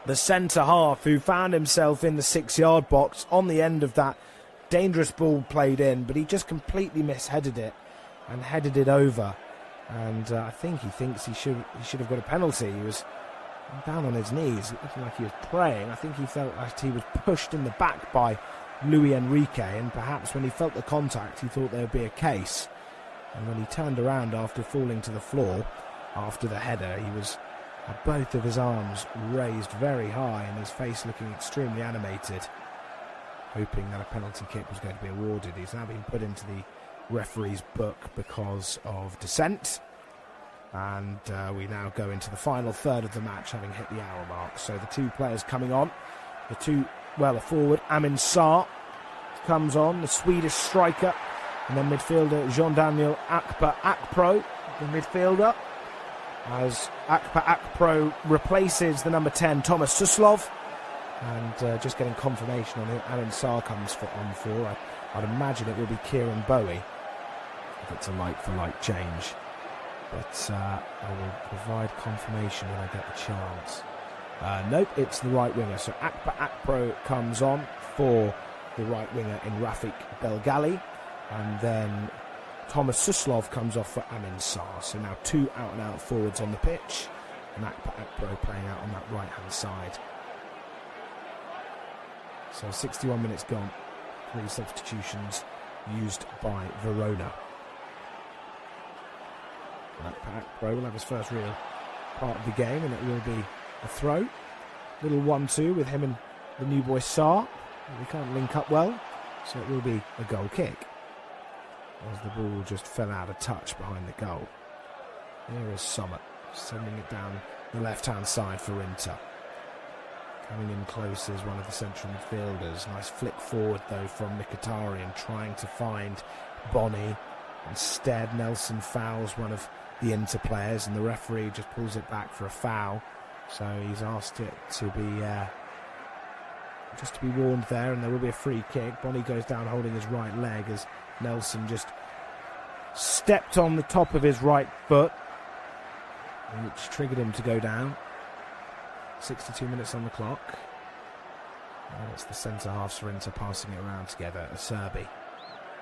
the centre half, who found himself in the 6-yard box on the end of that dangerous ball played in, but he just completely misheaded it and headed it over, and I think he thinks he should have got a penalty. He was down on his knees, looking like he was praying. I think he felt like he was pushed in the back by Luis Enrique, and perhaps when he felt the contact he thought there would be a case, and when he turned around after falling to the floor after the header, he had both of his arms raised very high and his face looking extremely animated, hoping that a penalty kick was going to be awarded. He's now been put into the referee's book because of dissent, and we now go into the final third of the match, having hit the hour mark. So the two players coming on, a forward Amin Sarr comes on, the Swedish striker, and then midfielder Jean-Daniel Akpa-Akpro, the midfielder, as Akpa-Akpro replaces the number 10 Thomas Suslov, and just getting confirmation on who Amin Sarr comes on for. I'd imagine it will be Kieran Bowie if it's a like-for-like change. But I will provide confirmation when I get the chance. Nope, it's the right winger. So Akpa-Akpro comes on for the right winger in Rafik Belgali. And then Thomas Suslov comes off for Amin Sarr. So now two out-and-out forwards on the pitch. And Akpa-Akpro playing out on that right-hand side. So 61 minutes gone. 3 substitutions used by Verona. Akpa-Akpro will have his first real part of the game, and it will be a throw. Little 1-2 with him and the new boy Sarr. They can't link up well, so it will be a goal kick, as the ball just fell out of touch behind the goal. Here is Sommer sending it down the left-hand side for Inter. Coming in close is one of the central midfielders. Nice flick forward, though, from Mkhitaryan, trying to find Bonney. Instead, Nelson fouls one of the Inter players, and the referee just pulls it back for a foul. So he's asked it to be just to be warned there, and there will be a free kick. Bonney goes down holding his right leg as Nelson just stepped on the top of his right foot, which triggered him to go down. 62 minutes on the clock. And it's the centre-halves for Inter passing it around together. Acerbi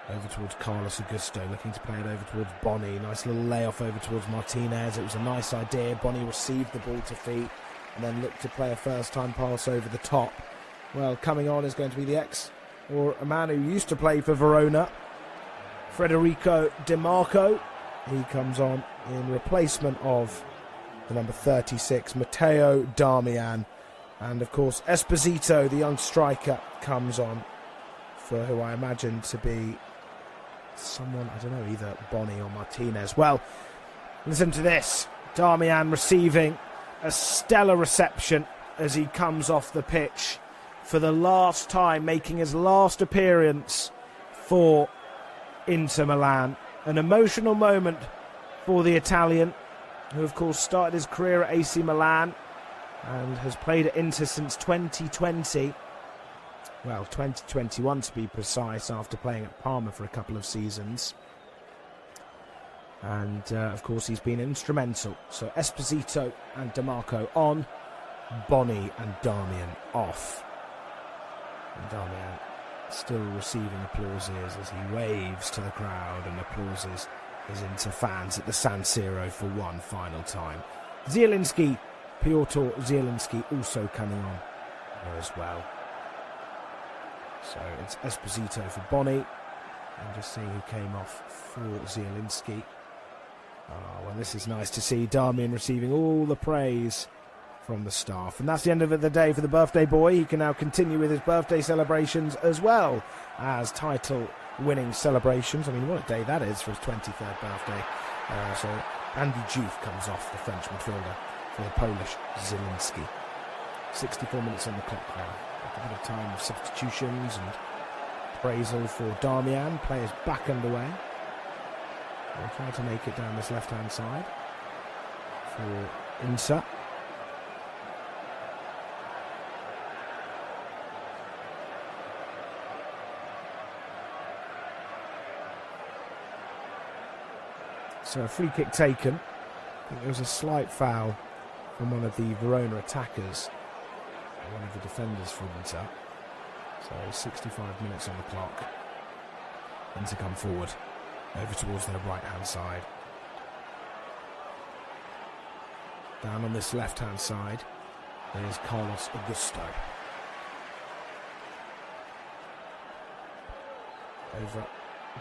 over towards Carlos Augusto, looking to play it over towards Bonney. Nice little layoff over towards Martinez. It was a nice idea. Bonney received the ball to feet and then looked to play a first-time pass over the top. Well, coming on is going to be the or a man who used to play for Verona, Federico Di Marco. He comes on in replacement of the number 36, Matteo Darmian. And, of course, Esposito, the young striker, comes on for who I imagine to be someone, I don't know, either Bonney or Martinez. Well, listen to this. Darmian receiving a stellar reception as he comes off the pitch for the last time, making his last appearance for Inter Milan. An emotional moment for the Italian, who of course started his career at AC Milan and has played at Inter since 2020. Well, 2021 to be precise, after playing at Parma for a couple of seasons. And of course he's been instrumental. So Esposito and DiMarco on, Boni and Darmian off. And Darmian still receiving applauses as he waves to the crowd and applauses his Inter fans at the San Siro for one final time. Zielinski, Piotr Zielinski also coming on as well. So it's Esposito for Boni. And just seeing who came off for Zielinski. Oh, well, this is nice to see. Darmian receiving all the praise from the staff. And that's the end of the day for the birthday boy. He can now continue with his birthday celebrations as well as title-winning celebrations. I mean, what a day that is for his 23rd birthday. So Andy Diouf comes off, the French midfielder, for the Polish Zielinski. 64 minutes on the clock now. A bit of time of substitutions and appraisal for Darmian. Players back underway. They're trying to make it down this left-hand side for Inter. So a free kick taken. I think there was a slight foul from one of the Verona attackers, one of the defenders from Inter. So 65 minutes on the clock. Inter come forward over towards their right-hand side. Down on this left-hand side, there's Carlos Augusto.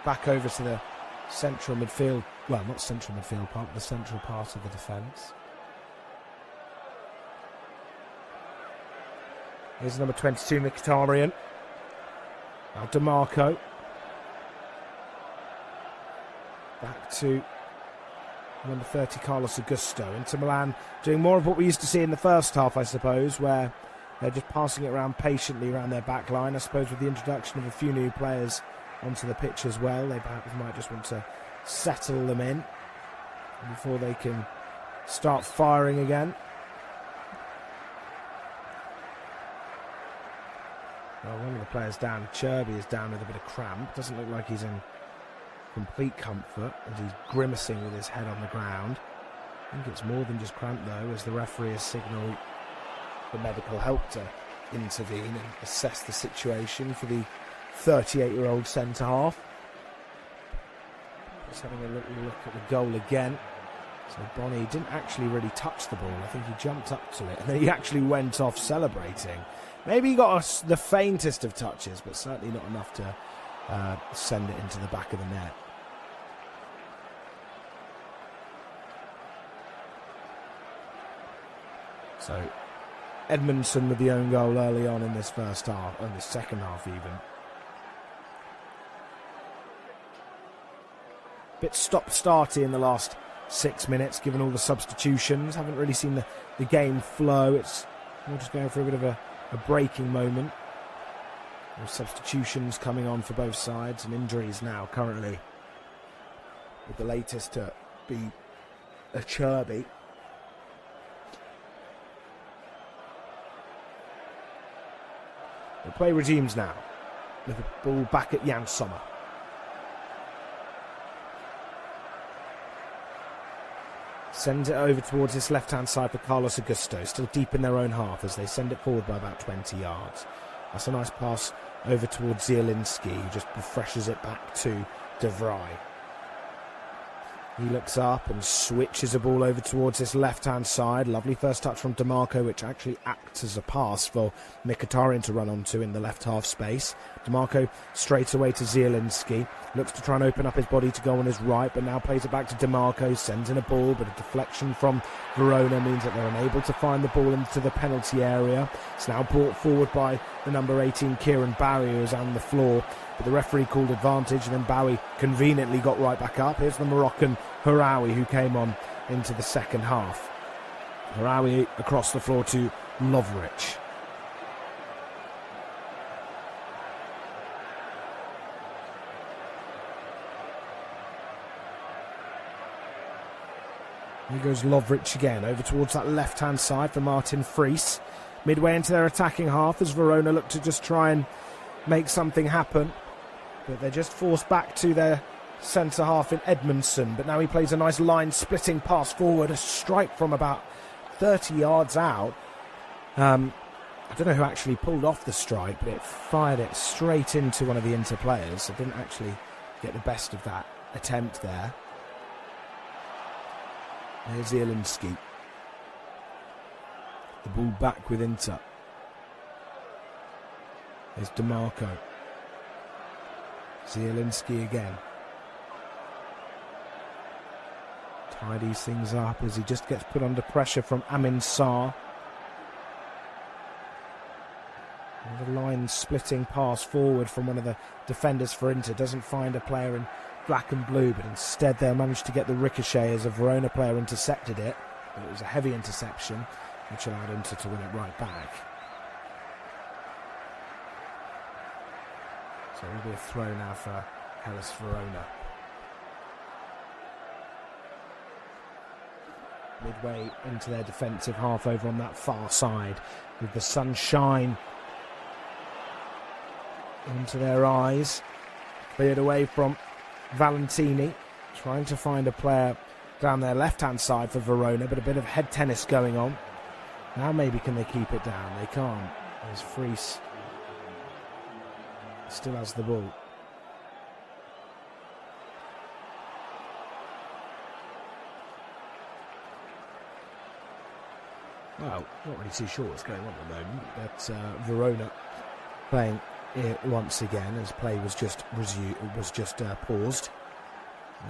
Back over to the central midfield, well, not central midfield part, but the central part of the defence. Here's number 22, Mkhitaryan. Now DiMarco. Back to number 30, Carlos Augusto. Inter Milan doing more of what we used to see in the first half, I suppose, where they're just passing it around patiently around their back line. I suppose with the introduction of a few new players onto the pitch as well, they perhaps might just want to settle them in before they can start firing again. Well, one of the players down, Cherby, is down with a bit of cramp. Doesn't look like he's in complete comfort as he's grimacing with his head on the ground. I think it's more than just cramp though, as the referee has signalled for medical help to intervene and assess the situation for the 38-year-old centre-half. Just having a little look at the goal again. So Boni didn't actually really touch the ball. I think he jumped up to it and then he actually went off celebrating. Maybe he got the faintest of touches, but certainly not enough to send it into the back of the net. So Edmondson with the own goal early on in this first half, and the second half even. Bit stop-starty in the last 6 minutes, given all the substitutions. Haven't really seen the game flow. We're just going through a bit of a breaking moment. With substitutions coming on for both sides and injuries now currently. With the latest to be a Cherby. The play resumes now, with the ball back at Jan Sommer. Sends it over towards this left-hand side for Carlos Augusto, still deep in their own half as they send it forward by about 20 yards. That's a nice pass over towards Zielinski, who just refreshes it back to De Vrij. He looks up and switches the ball over towards this left-hand side. Lovely first touch from DiMarco, which actually acts as a pass for Mkhitaryan to run onto in the left half space. DiMarco straight away to Zielinski. Looks to try and open up his body to go on his right, but now plays it back to DiMarco. Sends in a ball, but a deflection from Verona means that they're unable to find the ball into the penalty area. It's now brought forward by the number 18, Kieran Barry, who is on the floor. But the referee called advantage, and then Bowie conveniently got right back up. Here's the Moroccan Harawi, who came on into the second half. Harawi across the floor to Lovric. Here goes Lovric again, over towards that left-hand side for Martin Friis. Midway into their attacking half as Verona look to just try and make something happen. But they're just forced back to their centre-half in Edmondson. But now he plays a nice line-splitting pass forward, a strike from about 30 yards out. I don't know who actually pulled off the strike, but it fired it straight into one of the Inter players. So didn't actually get the best of that attempt there. There's Zielinski. The ball back with Inter. There's DeMarco. Zielinski again. Tidies things up as he just gets put under pressure from Amin Sarr. The line splitting pass forward from one of the defenders for Inter. Doesn't find a player in black and blue, but instead they'll manage to get the ricochet as a Verona player intercepted it. But it was a heavy interception, which allowed Inter to win it right back. So it will be a throw now for Hellas Verona. Midway into their defensive half over on that far side, with the sunshine into their eyes. Cleared away from Valentini, trying to find a player down their left-hand side for Verona, but a bit of head tennis going on. Now maybe can they keep it down? They can't. There's Friis. Still has the ball. Well, not really too sure what's going on at the moment, but Verona playing it once again as play was just paused.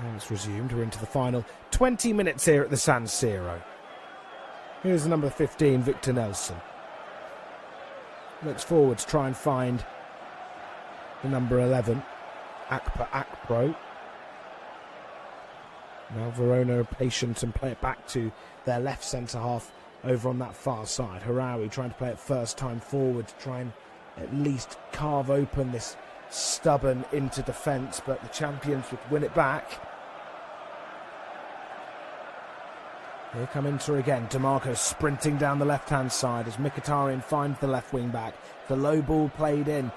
Now it's resumed. We're into the final 20 minutes here at the San Siro. Here's the number 15, Victor Nelson. Looks forward to try and find the number 11, Akpa Akpro. Now Verona are patient and play it back to their left centre-half over on that far side. Harawi trying to play it first time forward to try and at least carve open this stubborn Inter defence, but the champions would win it back. Here come Inter again. DeMarco sprinting down the left-hand side as Mkhitaryan finds the left wing back. The low ball played in.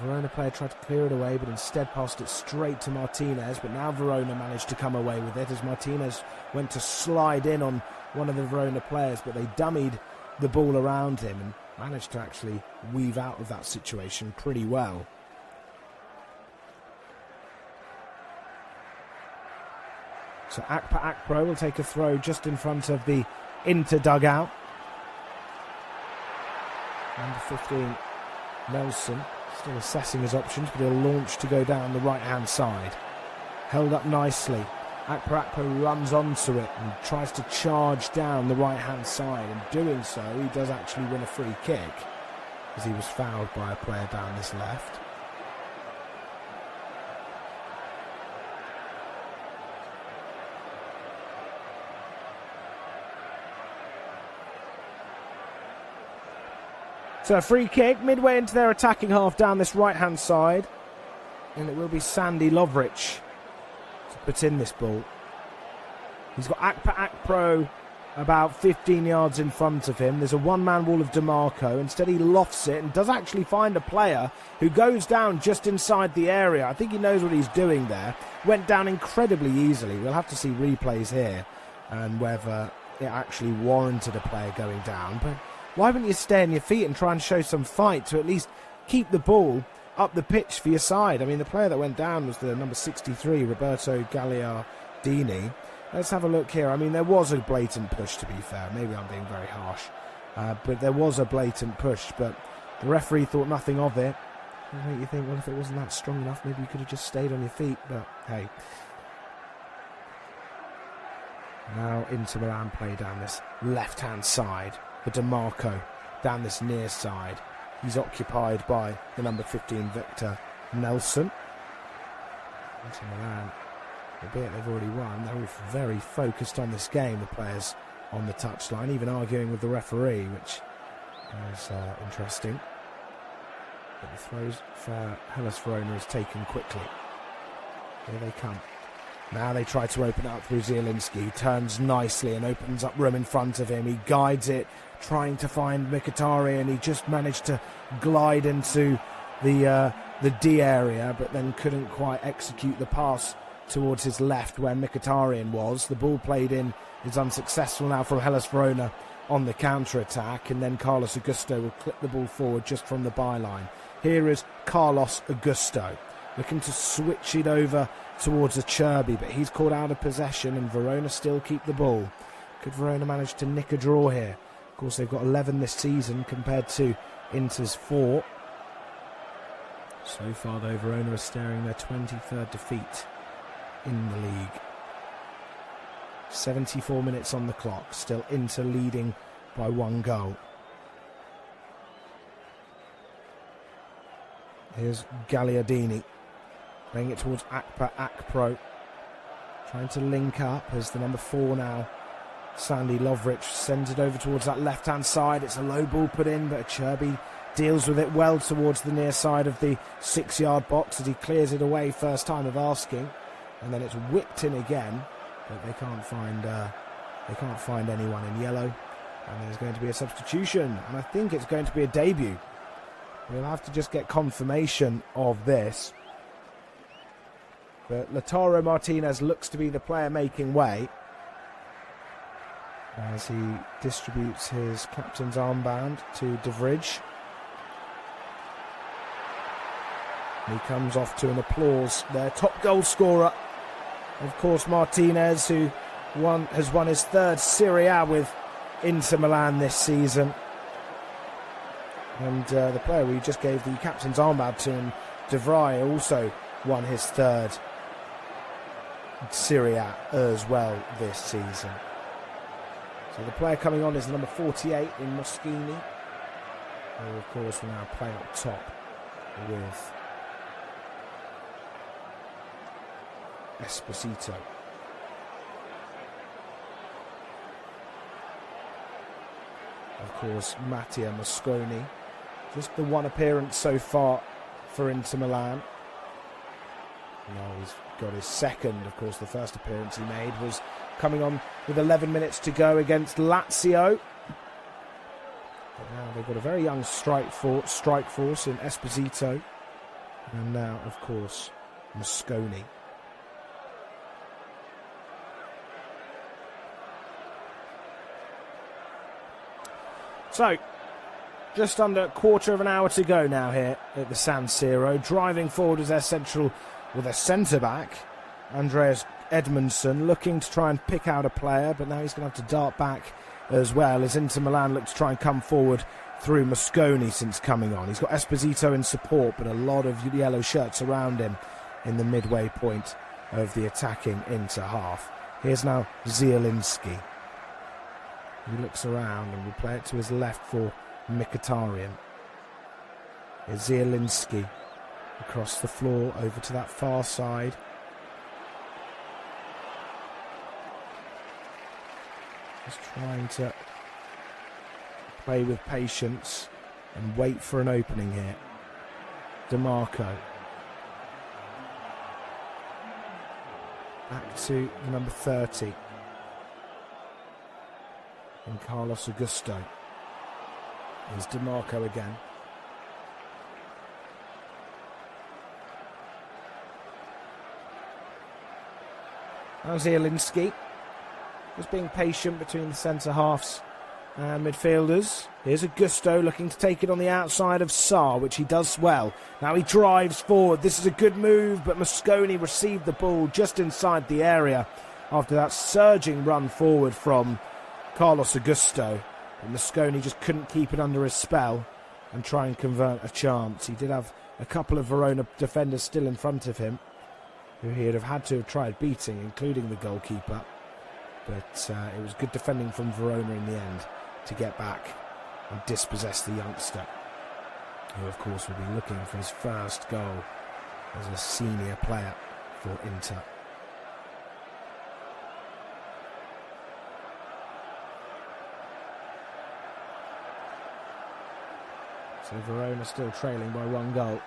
Verona player tried to clear it away, but instead passed it straight to Martinez. But now Verona managed to come away with it as Martinez went to slide in on one of the Verona players, but they dummied the ball around him and managed to actually weave out of that situation pretty well. So Akpa Akpro will take a throw just in front of the Inter dugout. Number 15, Nelson, still assessing his options, but he'll launch to go down the right-hand side. Held up nicely. Akpa Akpro runs onto it and tries to charge down the right-hand side. In doing so, he does actually win a free kick as he was fouled by a player down this left. So a free kick midway into their attacking half down this right-hand side. And it will be Sandy Lovric to put in this ball. He's got Akpa Akpro about 15 yards in front of him. There's a one-man wall of DeMarco. Instead he lofts it and does actually find a player who goes down just inside the area. I think he knows what he's doing there. Went down incredibly easily. We'll have to see replays here and whether it actually warranted a player going down. But why wouldn't you stay on your feet and try and show some fight to at least keep the ball up the pitch for your side? I mean, the player that went down was the number 63, Roberto Gagliardini. Let's have a look here. I mean, there was a blatant push, to be fair. Maybe I'm being very harsh. But there was a blatant push, but the referee thought nothing of it. I think you think, well, if it wasn't that strong enough, maybe you could have just stayed on your feet. But, hey. Now Inter Milan play down this left-hand side. For DeMarco down this near side. He's occupied by the number 15, Victor Nelson. Inter Milan Albeit they've already won, they're all very focused on this game, the players on the touchline, even arguing with the referee, which is interesting. But the throws for Hellas Verona is taken quickly. Here they come. Now they try to open it up through Zielinski. He turns nicely and opens up room in front of him. He guides it, trying to find Mkhitaryan. He just managed to glide into the D area, but then couldn't quite execute the pass towards his left where Mkhitaryan was. The ball played in is unsuccessful now from Hellas Verona on the counter-attack, and then Carlos Augusto will clip the ball forward just from the byline. Here is Carlos Augusto looking to switch it over towards Acerbi, but he's caught out of possession and Verona still keep the ball. Could Verona manage to nick a draw here? Of course, they've got 11 this season compared to Inter's 4. So far, though, Verona are staring their 23rd defeat in the league. 74 minutes on the clock, still Inter leading by 1 goal. Here's Gagliardini playing it towards Akpro, trying to link up as the number 4 now, Sandy Lovric, sends it over towards that left-hand side. It's a low ball put in, but Acerbi deals with it well towards the near side of the 6-yard box as he clears it away first time of asking, and then it's whipped in again, but they can't find anyone in yellow, and there's going to be a substitution, and I think it's going to be a debut. We'll have to just get confirmation of this. But Lautaro Martinez looks to be the player making way as he distributes his captain's armband to De Vrij. He comes off to an applause. Their top goal scorer, of course, Martinez, who has won his 3rd Serie A with Inter Milan this season. And the player we just gave the captain's armband to, and De Vrij, also won his 3rd Serie A as well this season. So the player coming on is number 48 in Moschini, who of course will now play up top with Esposito. Of course, Mattia Mosconi, just the 1 appearance so far for Inter Milan. Now he's got his 2nd, of course the first appearance he made was coming on with 11 minutes to go against Lazio. But now they've got a very young strike force in Esposito, and now of course Mosconi. So, just under a quarter of an hour to go now here at the San Siro. Driving forward as their centre-back, Andreas Edmondson, looking to try and pick out a player, but now he's going to have to dart back as well as Inter Milan look to try and come forward through Mosconi since coming on. He's got Esposito in support, but a lot of yellow shirts around him in the midway point of the attacking Inter half. Here's now Zielinski. He looks around and will play it to his left for Mkhitaryan. Here's Zielinski across the floor over to that far side. Just trying to play with patience and wait for an opening here. DeMarco. Back to the number 30. And Carlos Augusto. Here's DeMarco again. Now Zielinski. Just being patient between the centre-halves and midfielders. Here's Augusto looking to take it on the outside of Sarr, which he does well. Now he drives forward. This is a good move, but Mosconi received the ball just inside the area after that surging run forward from Carlos Augusto. And Mosconi just couldn't keep it under his spell and try and convert a chance. He did have a couple of Verona defenders still in front of him, who he'd have had to have tried beating, including the goalkeeper. But it was good defending from Verona in the end to get back and dispossess the youngster, who of course will be looking for his first goal as a senior player for Inter. So Verona still trailing by 1 goal.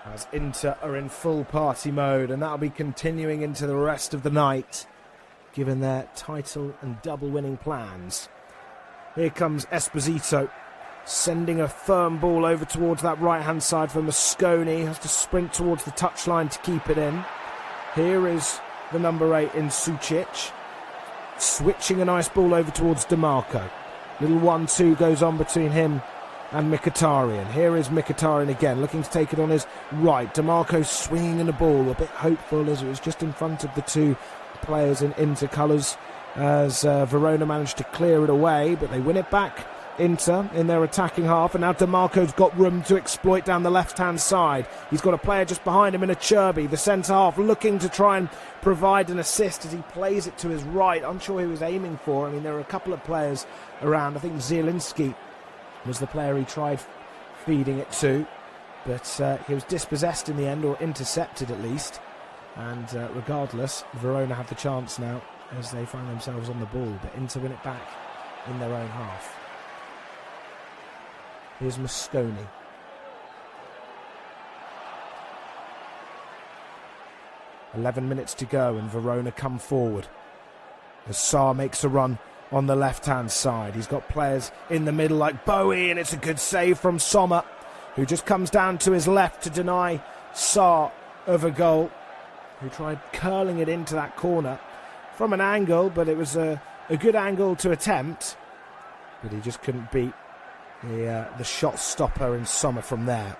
As Inter are in full party mode, and that'll be continuing into the rest of the night, given their title and double winning plans. Here comes Esposito, sending a firm ball over towards that right-hand side for Mosconi. Has to sprint towards the touchline to keep it in. Here is the number 8 in Sucic, switching a nice ball over towards DiMarco. Little 1-2 goes on between him and Mkhitaryan. Here is Mkhitaryan again, looking to take it on his right. DiMarco swinging in the ball, a bit hopeful as it was just in front of the two players in Inter colours, as Verona managed to clear it away, but they win it back, Inter, in their attacking half, and now DiMarco's got room to exploit down the left-hand side. He's got a player just behind him in Acerbi, the centre-half, looking to try and provide an assist as he plays it to his right. Unsure who he was aiming for. I mean, there are a couple of players around. I think Zielinski was the player he tried feeding it to, but he was dispossessed in the end, or intercepted at least. And regardless, Verona have the chance now as they find themselves on the ball, but Inter win it back in their own half. Here's Mosconi. "11 minutes to go and Verona come forward. As Sarr makes a run on the left-hand side. He's got players in the middle like Bowie, and it's a good save from Sommer, who just comes down to his left to deny Sarr of a goal, who tried curling it into that corner from an angle, but it was a good angle to attempt, but he just couldn't beat the shot stopper in Sommer from there.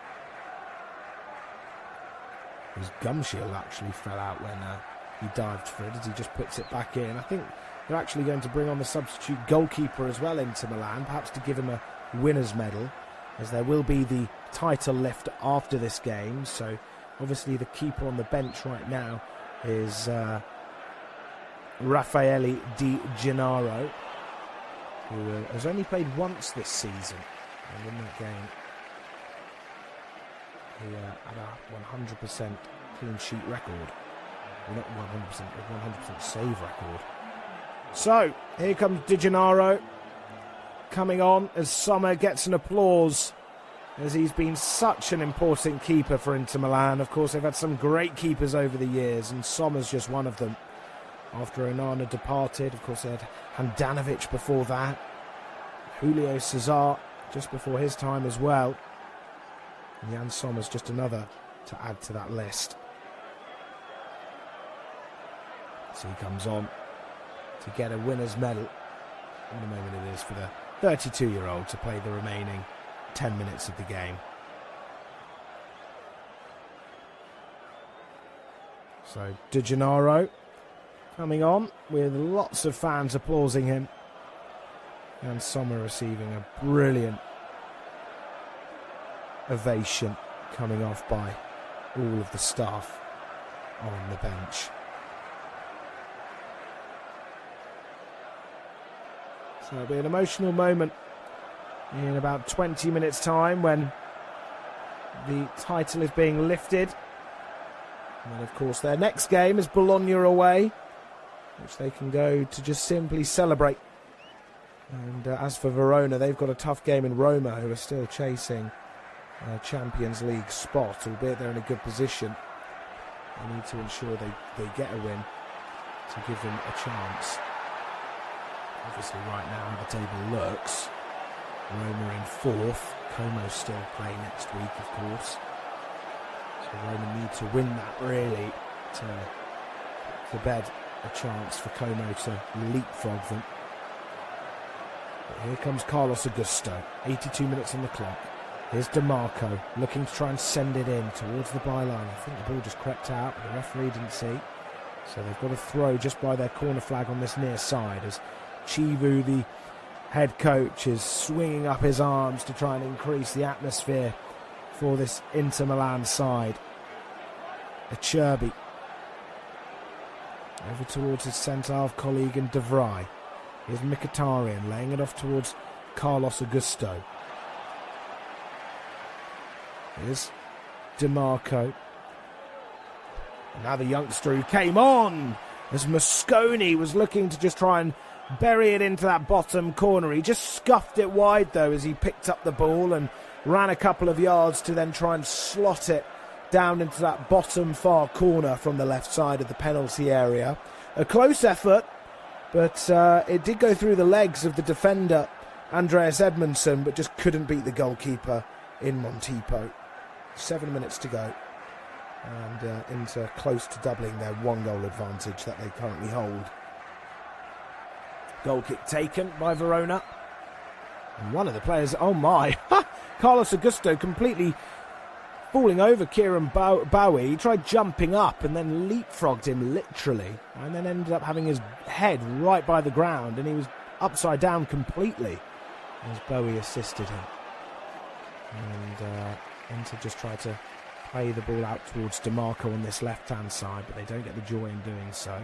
His gum shield actually fell out when he dived for it, as he just puts it back in. I think they're actually going to bring on the substitute goalkeeper as well into Milan, perhaps to give him a winner's medal, as there will be the title lift after this game. So obviously the keeper on the bench right now is Raffaele Di Gennaro, who has only played once this season, and in that game he had a 100% clean sheet record. Well, not 100%, a 100% save record. So, here comes Di Gennaro coming on as Sommer gets an applause, as he's been such an important keeper for Inter Milan. Of course, they've had some great keepers over the years, and Sommer's just one of them. After Onana departed, of course, they had Handanovic before that, Julio Cesar just before his time as well. And Jan Sommer's just another to add to that list. So he comes on to get a winner's medal. What a moment it is for the 32-year-old to play the remaining 10 minutes of the game. So Di Gennaro coming on with lots of fans applauding him, and Sommer receiving a brilliant ovation coming off by all of the staff on the bench. So it'll be an emotional moment in about 20 minutes' time when the title is being lifted. And then, of course, their next game is Bologna away, which they can go to just simply celebrate. And as for Verona, they've got a tough game in Roma, who are still chasing a Champions League spot, albeit they're in a good position. They need to ensure they get a win to give them a chance. Obviously, right now, how the table looks, Roma in 4th. Como still play next week, of course. So Roma need to win that, really, to put to bed a chance for Como to leapfrog them. But here comes Carlos Augusto, 82 minutes on the clock. Here's DiMarco looking to try and send it in towards the byline. I think the ball just crept out, but the referee didn't see. So they've got a throw just by their corner flag on this near side, as Chivu, the head coach, is swinging up his arms to try and increase the atmosphere for this Inter Milan side. Acerbi over towards his centre-half colleague in De Vrij. Here's Mkhitaryan laying it off towards Carlos Augusto. Here's DiMarco. And now the youngster who came on as Mosconi was looking to just try and bury it into that bottom corner. He just scuffed it wide, though, as he picked up the ball and ran a couple of yards to then try and slot it down into that bottom far corner from the left side of the penalty area. A close effort, but it did go through the legs of the defender, Andreas Edmondson, but just couldn't beat the goalkeeper in Montipo. 7 minutes to go, and Inter close to doubling their 1-goal advantage that they currently hold. Goal kick taken by Verona. And one of the players, oh my, Carlos Augusto completely falling over Kieran Bowie. He tried jumping up and then leapfrogged him literally, and then ended up having his head right by the ground, and he was upside down completely as Bowie assisted him. And Inter just tried to play the ball out towards DeMarco on this left-hand side, but they don't get the joy in doing so.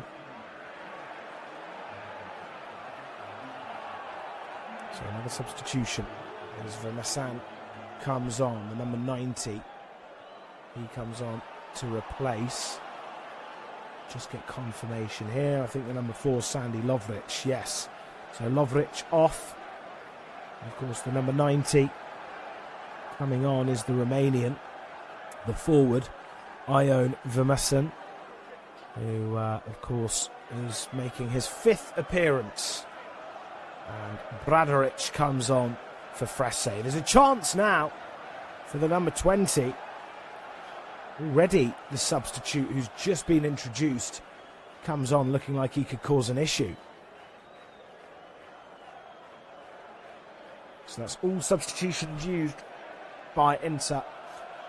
So another substitution as Vermassan comes on, the number 90. He comes on to replace. Just get confirmation here. I think the number 4, Sandy Lovric. Yes. So Lovric off. And of course, the number 90 coming on is the Romanian, the forward, Ion Vermassan, who, of course, is making his 5th appearance. And Bradaric comes on for Fresse. There's a chance now for the number 20. Already the substitute who's just been introduced comes on looking like he could cause an issue. So that's all substitutions used by Inter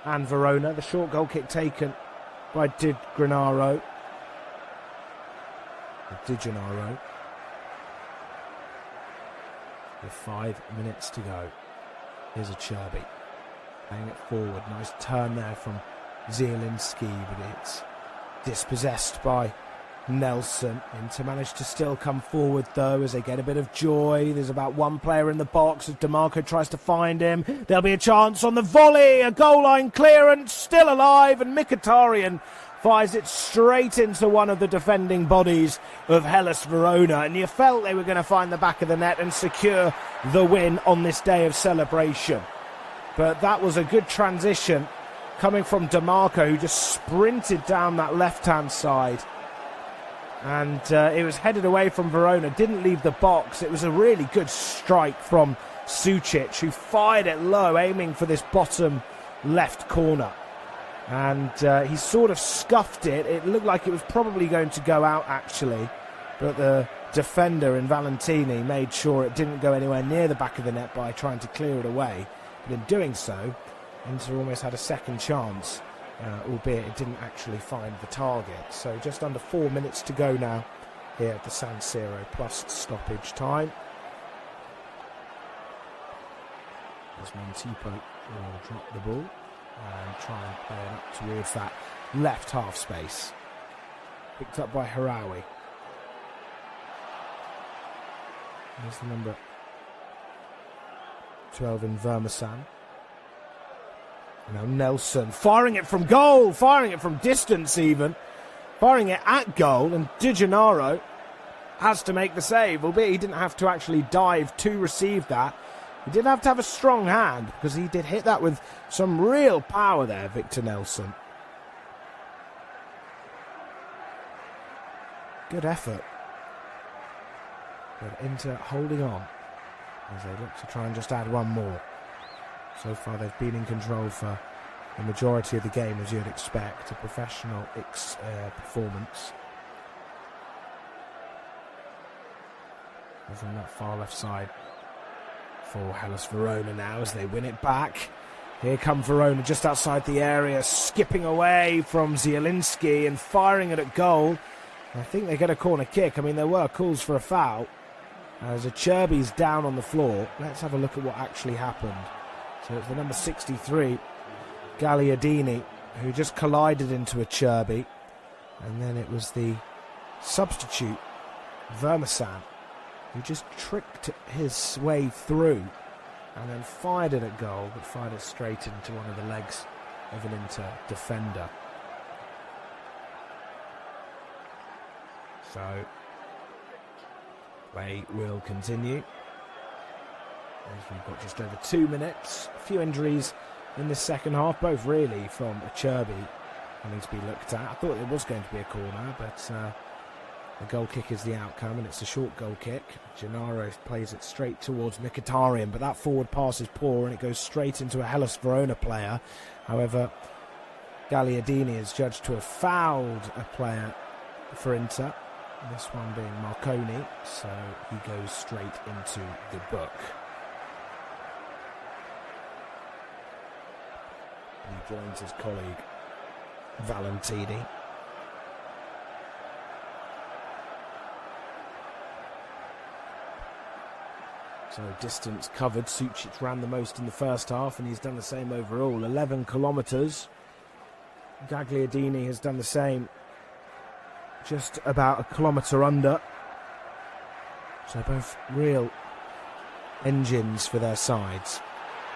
and Verona. The short goal kick taken by Di Gennaro. With 5 minutes to go. Here's a Cherby playing it forward. Nice turn there from Zielinski, but it's dispossessed by Nelson. Inter managed to still come forward though as they get a bit of joy. There's about one player in the box as DeMarco tries to find him. There'll be a chance on the volley, a goal line clearance, still alive, and Mkhitaryan fires it straight into one of the defending bodies of Hellas Verona, and you felt they were going to find the back of the net and secure the win on this day of celebration. But that was a good transition coming from DeMarco, who just sprinted down that left-hand side. And it was headed away from Verona, didn't leave the box. It was a really good strike from Sucic, who fired it low, aiming for this bottom left corner. And he sort of scuffed it. It looked like it was probably going to go out, actually. But the defender in Valentini made sure it didn't go anywhere near the back of the net by trying to clear it away. But in doing so, Inter almost had a second chance, albeit it didn't actually find the target. So just under 4 minutes to go now here at the San Siro, plus stoppage time. As Montipo will drop the ball and try and play it up towards that left half space. Picked up by Harawi. There's the number 12 in Vermassan. Now Nelson firing it from goal, firing it from distance even, firing it at goal, and Di Gennaro has to make the save, albeit he didn't have to actually dive to receive that. He did have to have a strong hand because he did hit that with some real power there, Victor Nelson. Good effort. But Inter holding on as they look to try and just add one more. So far they've been in control for the majority of the game, as you'd expect. A professional performance. Over on that far left side for Hellas Verona now as they win it back. Here come Verona just outside the area, skipping away from Zielinski and firing it at goal. I think they get a corner kick. I mean, there were calls for a foul. As Acerbi's down on the floor. Let's have a look at what actually happened. So it's the number 63, Gagliardini, who just collided into Acerbi. And then it was the substitute, Vermassan, who just tricked his way through and then fired it at goal, but fired it straight into one of the legs of an Inter defender. So play will continue. As we've got just over 2 minutes. A few injuries in the second half, both really from Cherby having to be looked at. I thought it was going to be a corner, but the goal kick is the outcome, and it's a short goal kick. Gennaro plays it straight towards Mkhitaryan, but that forward pass is poor and it goes straight into a Hellas Verona player. However, Gagliardini is judged to have fouled a player for Inter, this one being Marconi, so he goes straight into the book. He joins his colleague Valentini. So distance covered, Sucic ran the most in the first half and he's done the same overall, 11 kilometres. Gagliardini has done the same, just about a kilometre under. So both real engines for their sides.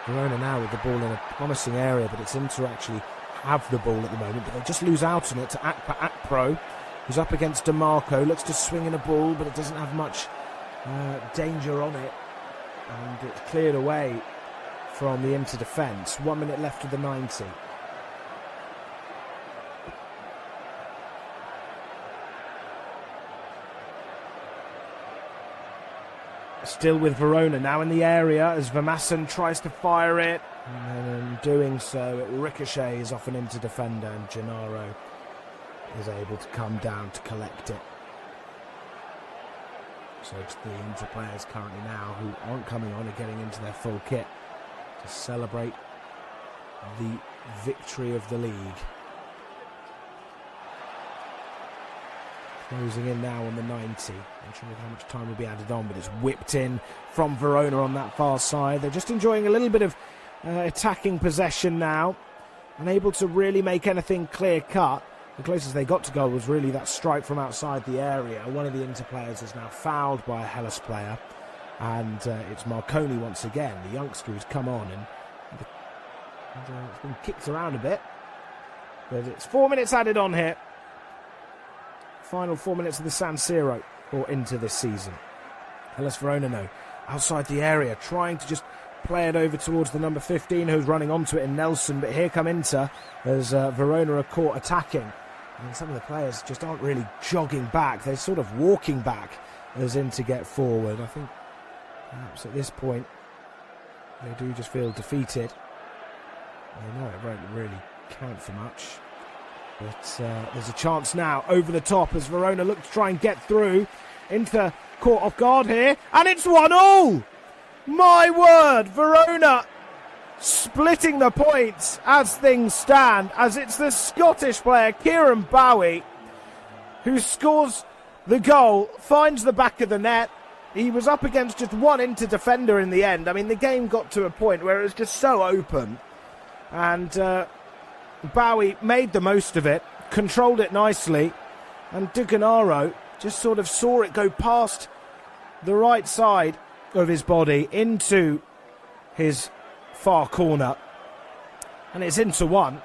Verona now with the ball in a promising area, but it's Inter actually have the ball at the moment, but they just lose out on it to Akpro, who's up against DeMarco, looks to swing in a ball, but it doesn't have much danger on it, and it's cleared away from the Inter defence. 1 minute left of the 90. Still with Verona now in the area as Vermassen tries to fire it, and in doing so it ricochets off an Inter defender and Gennaro is able to come down to collect it. So it's the Inter players currently now who aren't coming on are getting into their full kit to celebrate the victory of the league. Closing in now on the 90. Not sure how much time will be added on, but it's whipped in from Verona on that far side. They're just enjoying a little bit of attacking possession now, unable to really make anything clear cut. The closest they got to goal was really that strike from outside the area. One of the Inter players is now fouled by a Hellas player, and it's Marconi once again, the youngster who's come on, and it's been kicked around a bit, but it's 4 minutes added on here. Final 4 minutes of the San Siro or Inter this season. Hellas Verona now outside the area, trying to just play it over towards the number 15 who's running onto it in Nelson, but here come Inter as Verona are caught attacking. And some of the players just aren't really jogging back, they're sort of walking back as Inter get forward. I think perhaps at this point they do just feel defeated. They know it won't really count for much. But there's a chance now over the top as Verona look to try and get through. Inter caught off guard here, and it's 1-1! My word, Verona splitting the points as things stand, as it's the Scottish player Kieran Bowie who scores the goal, finds the back of the net. He was up against just one Inter defender in the end. I mean, the game got to a point where it was just so open, and Bowie made the most of it, controlled it nicely, and De Gennaro just sort of saw it go past the right side of his body into his far corner, and it's Inter 1,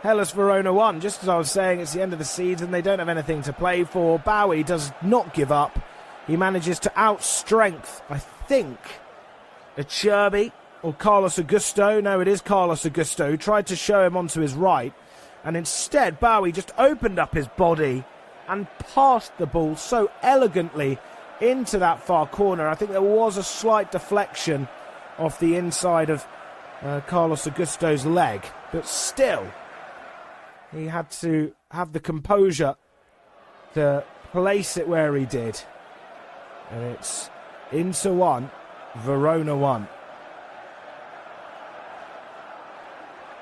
Hellas Verona 1. Just as I was saying, it's the end of the season, they don't have anything to play for. Bowie does not give up. He manages to outstrength, I think, Cherby or Carlos Augusto. No, it is Carlos Augusto who tried to show him onto his right, and instead Bowie just opened up his body and passed the ball so elegantly into that far corner. I think there was a slight deflection off the inside of Carlos Augusto's leg, but still he had to have the composure to place it where he did, and it's Inter 1, Verona 1.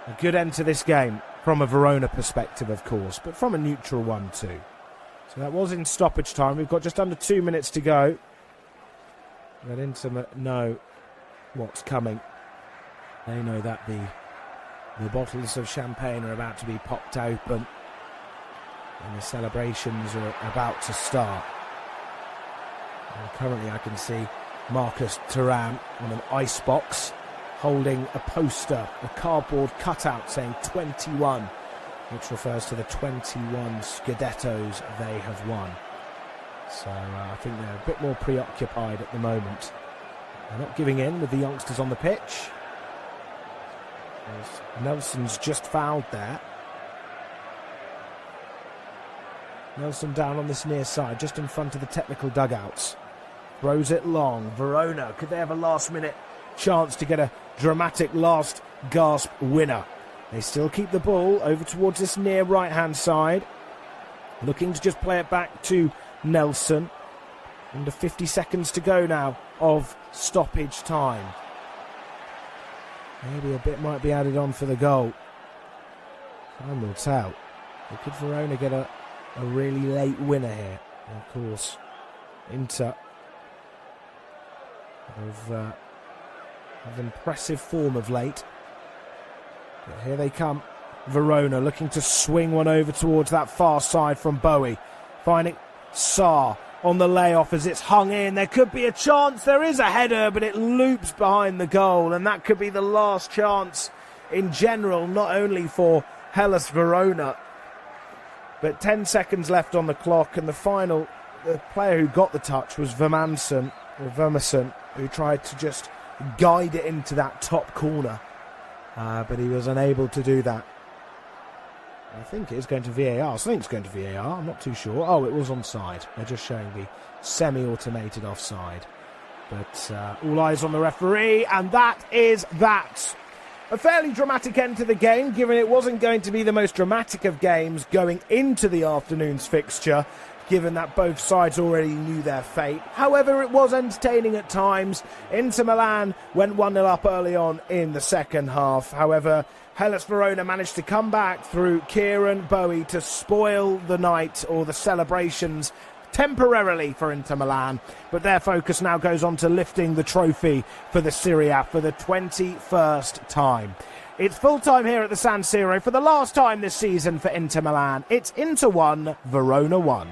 A good end to this game from a Verona perspective, of course, but from a neutral one too. So that was in stoppage time. We've got just under 2 minutes to go. But Inter know what's coming. They know that the bottles of champagne are about to be popped open and the celebrations are about to start. And currently I can see Marcus Thuram on an ice box, holding a poster, a cardboard cutout saying 21, which refers to the 21 Scudettos they have won. So I think they're a bit more preoccupied at the moment They're not giving in with the youngsters on the pitch. Nelson's just fouled there. Nelson down on this near side, just in front of the technical dugouts. Throws it long. Verona, could they have a last-minute chance to get a dramatic last-gasp winner? They still keep the ball over towards this near right-hand side. Looking to just play it back to Nelson. Under 50 seconds to go now of stoppage time. Maybe a bit might be added on for the goal. Time will tell. But could Verona get a really late winner here? And of course, Inter of impressive form of late. But here they come. Verona looking to swing one over towards that far side from Bowie. Finding Sarr on the layoff as it's hung in. There could be a chance. There is a header, but it loops behind the goal. And that could be the last chance in general, not only for Hellas Verona. But 10 seconds left on the clock. And the player who got the touch was Vermassen, who tried to just guide it into that top corner. But he was unable to do that. I think it is going to VAR. I think it's going to VAR. I'm not too sure. Oh, it was onside. They're just showing the semi-automated offside. But all eyes on the referee, and that is that. A fairly dramatic end to the game, given it wasn't going to be the most dramatic of games going into the afternoon's fixture, given that both sides already knew their fate. However, it was entertaining at times. Inter Milan went 1-0 up early on in the second half. However, Hellas Verona managed to come back through Kieran Bowie to spoil the night, or the celebrations, temporarily for Inter Milan. But their focus now goes on to lifting the trophy for the Serie A for the 21st time. It's full-time here at the San Siro for the last time this season for Inter Milan. It's Inter 1, Verona 1.